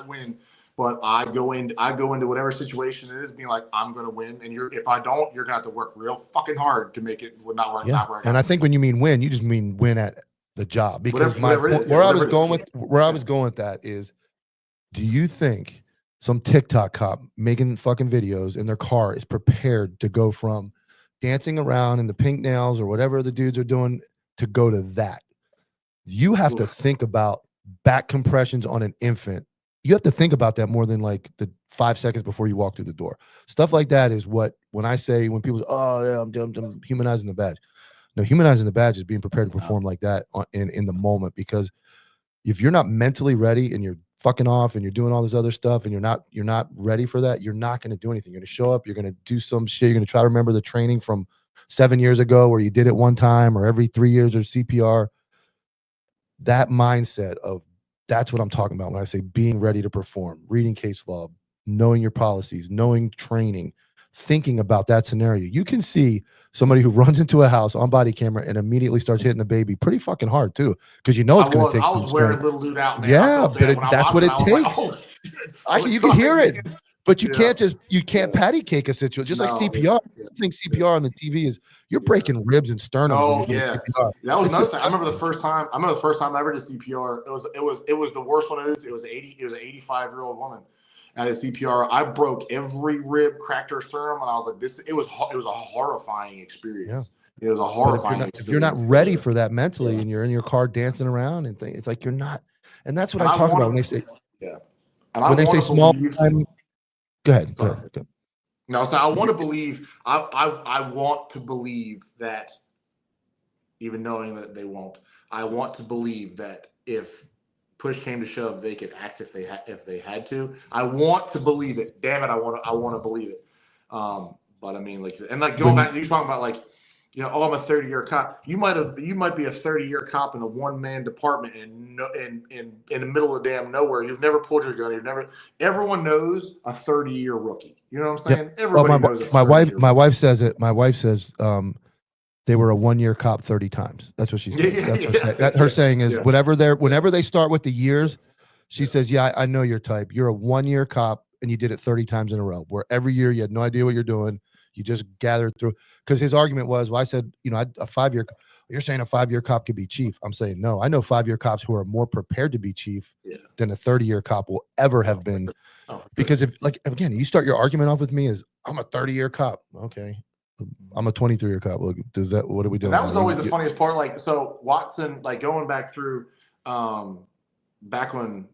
win, but I go into whatever situation it is being like, I'm going to win. And if I don't, you're going to have to work real fucking hard to make it not work. And I think when you mean win, you just mean win at the job, because where I was going with that is, do you think some TikTok cop making fucking videos in their car is prepared to go from dancing around in the pink nails or whatever the dudes are doing to go to that? You have to think about back compressions on an infant. You have to think about that more than like the 5 seconds before you walk through the door. Stuff like that is when people say, oh yeah, I'm humanizing the badge. No, humanizing the badge is being prepared to perform like that in the moment, because if you're not mentally ready and you're fucking off and you're doing all this other stuff and you're not ready for that, you're not going to do anything. You're going to show up, you're going to do some shit, you're going to try to remember the training from 7 years ago where you did it one time or every 3 years or CPR. That mindset of, that's what I'm talking about when I say being ready to perform, reading case law, knowing your policies, knowing training, thinking about that scenario. You can see somebody who runs into a house on body camera and immediately starts hitting the baby pretty fucking hard too, because you know it's going to take some strength. I was wearing little dude out, man. Yeah, but that's what it takes. You can hear it, but you can't patty cake a situation. Just like CPR. I think CPR on the TV is you're breaking ribs and sternum. Oh yeah, that was another thing. I remember the first time I ever did CPR. It was the worst one. It was an 85-year-old woman. At a CPR, I broke every rib, cracked her sternum, and I was like, it was a horrifying experience. Yeah. It was a horrifying experience. If you're not ready for that mentally, and you're in your car dancing around and things, it's like you're not. And that's what I talk about when they say, when they say small time. Go ahead. No, so I want to believe. I want to believe that, even knowing that they won't, I want to believe that if push came to shove, they could act if they had to. I want to believe it. Damn it, I want to believe it. But I mean, going back, you're talking about like, you know, I'm a 30-year cop. You might be a 30-year cop in a one-man department in the middle of damn nowhere. You've never pulled your gun. Everyone knows a 30-year rookie. You know what I'm saying? Everybody knows. My wife says it. My wife says they were a 1-year cop 30 times. That's what she says. Her saying is whenever they start with the years, she says, yeah, I know your type. You're a 1-year cop and you did it 30 times in a row, where every year you had no idea what you're doing. You just gathered through. Because his argument was, well, I said, you know, a 5-year, you're saying a 5-year cop could be chief. I'm saying, no, I know 5-year cops who are more prepared to be chief than a 30-year cop will ever have been. Because if, like, again, you start your argument off with me as I'm a 30-year cop. Okay. I'm a 23-year cop. What are we doing? And that was always the funniest part. Like, so Watson, like going back through, back when,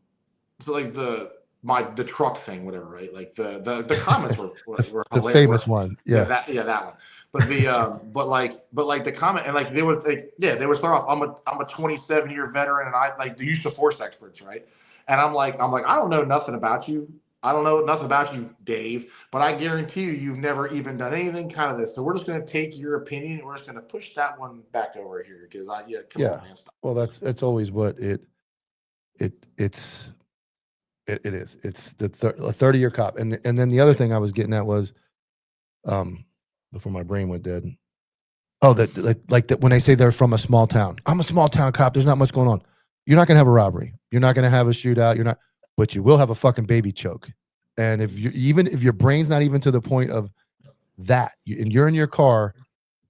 so like the truck thing, whatever, right? Like the comments were the hilarious. famous one. Yeah. That one. But the but like the comment, and like they would start off, I'm a 27-year veteran, and I like the use of force experts, right? And I'm like, I don't know nothing about you. I don't know nothing about you, Dave, but I guarantee you've never even done anything kind of this. So we're just going to take your opinion and we're just going to push that one back over here because come on, man, stop. Well, that's always what it is. It's the 30-year cop, and then the other thing I was getting at was, before my brain went dead. Oh, that when they say they're from a small town. I'm a small town cop. There's not much going on. You're not gonna have a robbery. You're not gonna have a shootout. But you will have a fucking baby choke. And if your brain's not even to the point of that, and you're in your car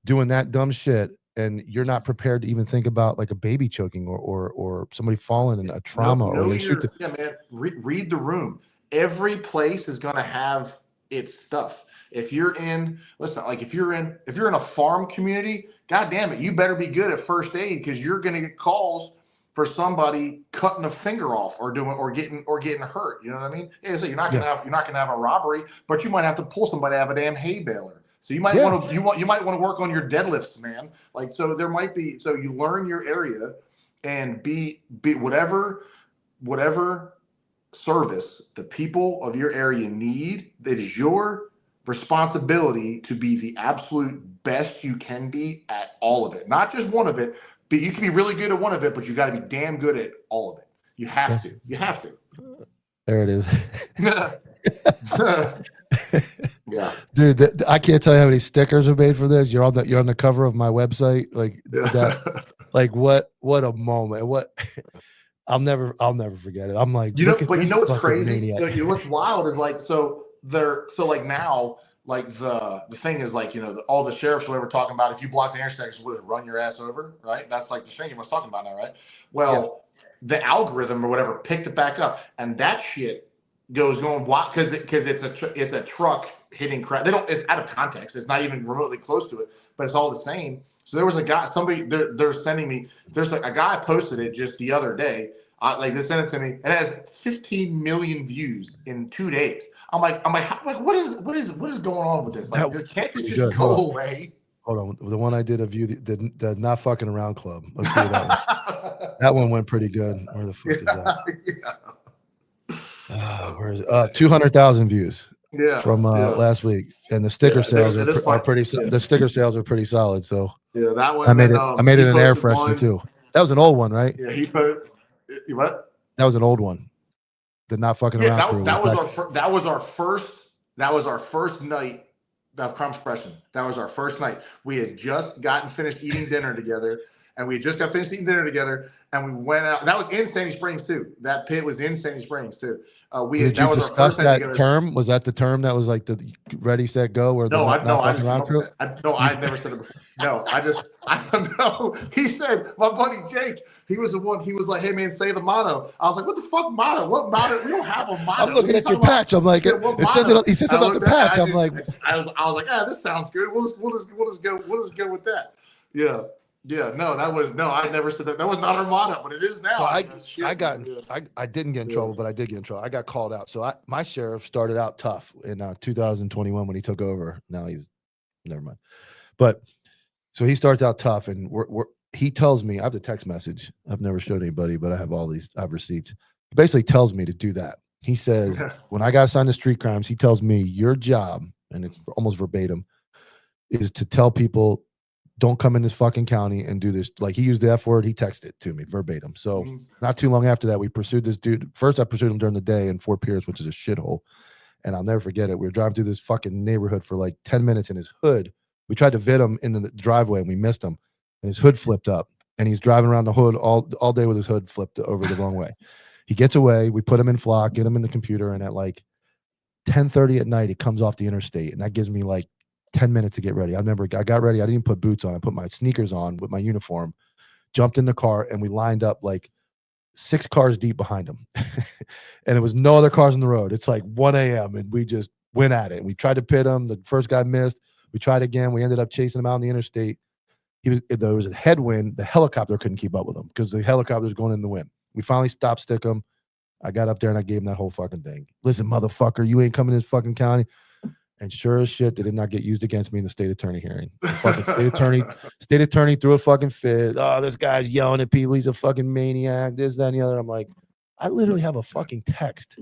doing that dumb shit, and you're not prepared to even think about like a baby choking or somebody falling in a trauma or they shoot. Yeah, man. Read the room. Every place is gonna have its stuff. If you're in a farm community, god damn it, you better be good at first aid because you're gonna get calls for somebody cutting a finger off or getting hurt. You know what I mean? Yeah, so you're not gonna have a robbery, but you might have to pull somebody out of a damn hay baler. So you might want to work on your deadlifts, man. Like, so there might be, so you learn your area and be whatever service the people of your area need. That is your responsibility to be the absolute best you can be at all of it, not just one of it. But you can be really good at one of it, but you got to be damn good at all of it. You have to. You have to. There it is. Yeah, dude. I can't tell you how many stickers are made for this. You're on the cover of my website. Like that. Like what a moment. I'll never forget it. I'm like, but you know what's crazy? So what's wild is like, now. Like the thing is like, all the sheriffs were ever talking about, if you block the intersection, would it run your ass over, right? That's like the thing everyone's talking about now, right? Well, the algorithm or whatever picked it back up, and that shit going wild because it's a truck hitting crap. It's out of context. It's not even remotely close to it, but it's all the same. So there was a guy, they're sending me. There's like a guy posted it just the other day. They sent it to me, and it has 15 million views in 2 days. I'm like, what is going on with this? Like, can't this just go away? Hold on, the one I did of you, the not fucking around club. Let's see that one. That one went pretty good. Where the fuck is that? Where is it? 200,000 views. Yeah, from last week, and the sticker sales are pretty. The sticker sales are pretty solid. So yeah, that one. I made it an air freshener too. That was an old one, right? Yeah, he put what? That was an old one. The not fucking around. That was our first night of crime suppression. That was our first night. We had just finished eating dinner together, and we we went out. That was in Sandy Springs too. That pit was in Sandy Springs too. Did you discuss that term? Was that the term that was like the ready, set, go? Or I've never said it before. No, I don't know. He said, my buddy Jake, he was the one. He was like, "Hey man, say the motto." I was like, "What the fuck motto? What motto? We don't have a motto." I'm looking at your patch. I'm like, it says about the patch. I'm like, I was like, this sounds good. We'll just go with that. Yeah. Yeah, I never said that. That was not our motto, but it is now. So I didn't get in trouble, but I did get in trouble. I got called out. So my sheriff started out tough in 2021 when he took over. Now he's never mind. But so he starts out tough, and he tells me, I have the text message. I've never showed anybody, but I have receipts. He basically tells me to do that. He says, when I got assigned to street crimes, he tells me your job, and it's almost verbatim, is to tell people, don't come in this fucking county and do this. Like, he used the F word. He texted it to me verbatim. So not too long after that, we pursued this dude. First, I pursued him during the day in Fort Pierce, which is a shithole. And I'll never forget it. We were driving through this fucking neighborhood for like 10 minutes in his hood. We tried to vid him in the driveway and we missed him. And his hood flipped up. And he's driving around the hood all day with his hood flipped over the wrong way. He gets away. We put him in flock, get him in the computer. And at like 10:30 at night, he comes off the interstate. And that gives me like 10 minutes to get ready. I remember I got ready. I didn't put boots on. I put my sneakers on with my uniform, jumped in the car, and we lined up like 6 cars deep behind him. And there was no other cars on the road. It's like 1 a.m. and we just went at it. And we tried to pit him. The first guy missed. We tried again. We ended up chasing him out on the interstate. There was a headwind. The helicopter couldn't keep up with him because the helicopter was going in the wind. We finally stopped stick him. I got up there and I gave him that whole fucking thing. Listen, motherfucker, you ain't coming to this fucking county. And sure as shit, they did not get used against me in the state attorney hearing. The fucking state attorney threw a fucking fit. Oh, this guy's yelling at people. He's a fucking maniac. This, that, and the other. I'm like, I literally have a fucking text.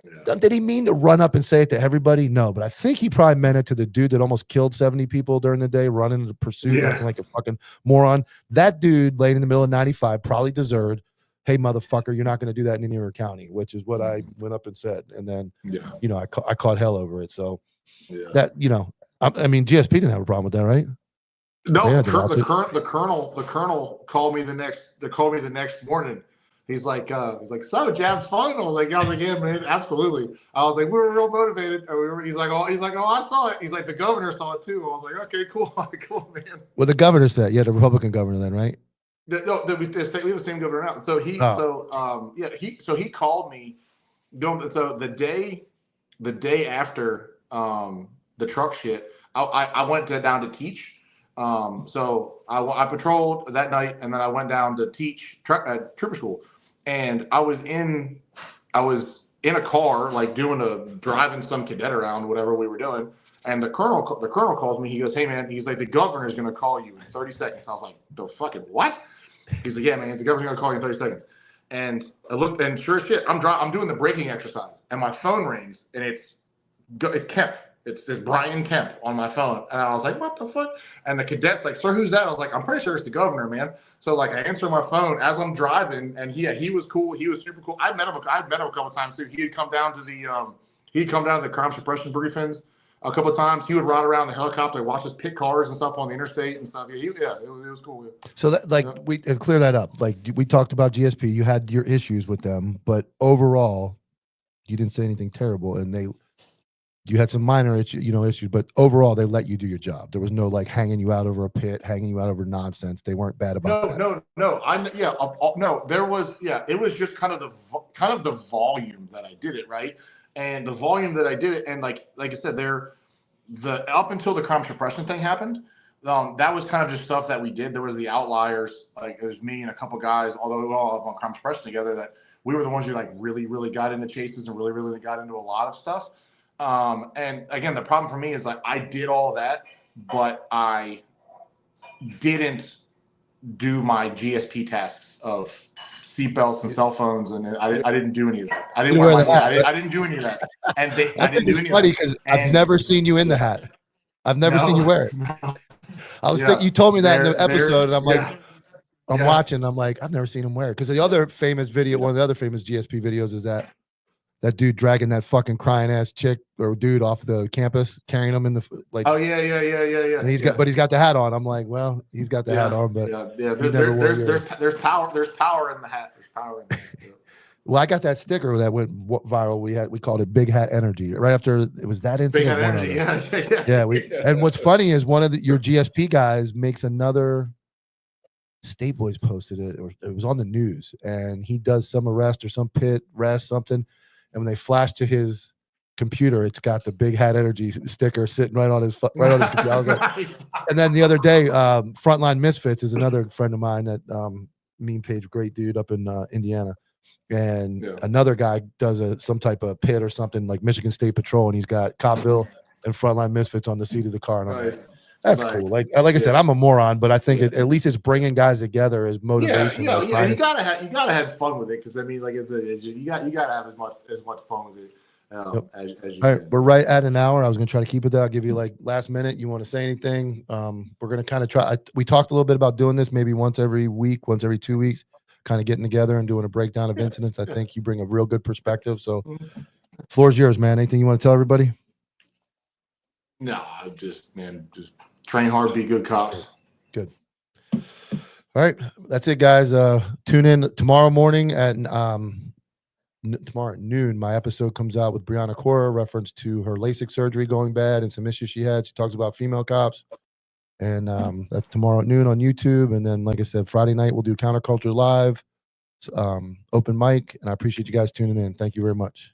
Yeah. Did he mean to run up and say it to everybody? No, but I think he probably meant it to the dude that almost killed 70 people during the day, running into pursuit like a fucking moron. That dude laid in the middle of 95 probably deserved, hey, motherfucker, you're not going to do that in any other county, which is what I went up and said. And then, you know, I caught hell over it. So that, you know, I mean, GSP didn't have a problem with that, right? No, the colonel called me the next morning. He's like, so Jab's fun. I was like, yeah, man, absolutely. I was like, we were real motivated. He's like, oh, I saw it. He's like, the governor saw it too. I was like, okay, cool, cool, man. Well, the governor said, the Republican governor then, right? No, we have the same governor now. So he called me. So the day after the truck shit, I went down to teach. So I patrolled that night, and then I went down to teach at trooper school. And I was in a car, like driving some cadet around, whatever we were doing. And the colonel calls me. He goes, "Hey man," he's like, "the governor's going to call you in 30 seconds." I was like, "The fucking what?" He's like, "Yeah, man, the governor's going to call you in 30 seconds." And I looked, and sure as shit, I'm doing the braking exercise, and my phone rings, and it's Kemp. It's Brian Kemp on my phone. And I was like, what the fuck? And the cadet's like, sir, who's that? I was like, I'm pretty sure it's the governor, man. So like I answer my phone as I'm driving, and he was cool. He was super cool. I'd met him a couple of times too. He'd come down to the crime suppression briefings a couple of times. He would ride around the helicopter, watch us pick cars and stuff on the interstate and stuff. It was cool. Yeah. So that we clear that up. Like we talked about GSP, you had your issues with them, but overall, you didn't say anything terrible, and you had some minor issues, but overall they let you do your job. There was no like hanging you out over a pit, hanging you out over nonsense. They weren't bad about that. No. There was, it was just kind of the volume that I did it, right? And the volume that I did it, and like I said, up until the crime suppression thing happened, that was kind of just stuff that we did. There was the outliers, like it was me and a couple guys, although we were all up on crime suppression together, that we were the ones who like really, really got into chases and really, really got into a lot of stuff. And again, the problem for me is like I did all that, but I didn't do my GSP tasks of seatbelts and cell phones, and I didn't do any of that. I didn't do any of that. And I didn't do any of that. It's funny because I've never seen you in the hat. I've never seen you wear it. I was thinking you told me that in the episode, and I'm like, I'm watching. I'm like, I've never seen him wear it because the other famous video, one of the other famous GSP videos, is that dude dragging that fucking crying ass chick or dude off the campus, carrying him in the like. Oh yeah. And he's got the hat on. I'm like, well, he's got the hat on, but there's power in the hat. There's power in the hat. Yeah. Well, I got that sticker that went viral. We called it Big Hat Energy right after it was that incident. Big Hat Energy, yeah. And what's funny is one of your GSP guys makes another. State Boys posted it, or it was on the news, and he does some arrest or some pit rest something. And when they flash to his computer, it's got the Big Hat Energy sticker sitting right on his computer. I was like, and then the other day, Frontline Misfits is another friend of mine that meme page, great dude up in Indiana, and another guy does some type of pit or something like Michigan State Patrol, and he's got Copville and Frontline Misfits on the seat of the car, and I'm like, that's cool. Like I said, I'm a moron, but I think at least it's bringing guys together as motivation. Yeah. You gotta have fun with it, because I mean, like you gotta have as much fun with it as you. All right, we're right at an hour. I was gonna try to keep it there. I'll give you like last minute. You want to say anything? We're gonna kind of try. We talked a little bit about doing this maybe once every week, once every 2 weeks, kind of getting together and doing a breakdown of incidents. I think you bring a real good perspective. So, floor's yours, man. Anything you want to tell everybody? No, just train hard, be good cops. Good. All right, that's it, guys. Tune in tomorrow morning at tomorrow at noon. My episode comes out with Brianna Cora, reference to her LASIK surgery going bad and some issues she had. She talks about female cops, and that's tomorrow at noon on YouTube. And then, like I said, Friday night we'll do Counterculture Live, open mic. And I appreciate you guys tuning in. Thank you very much.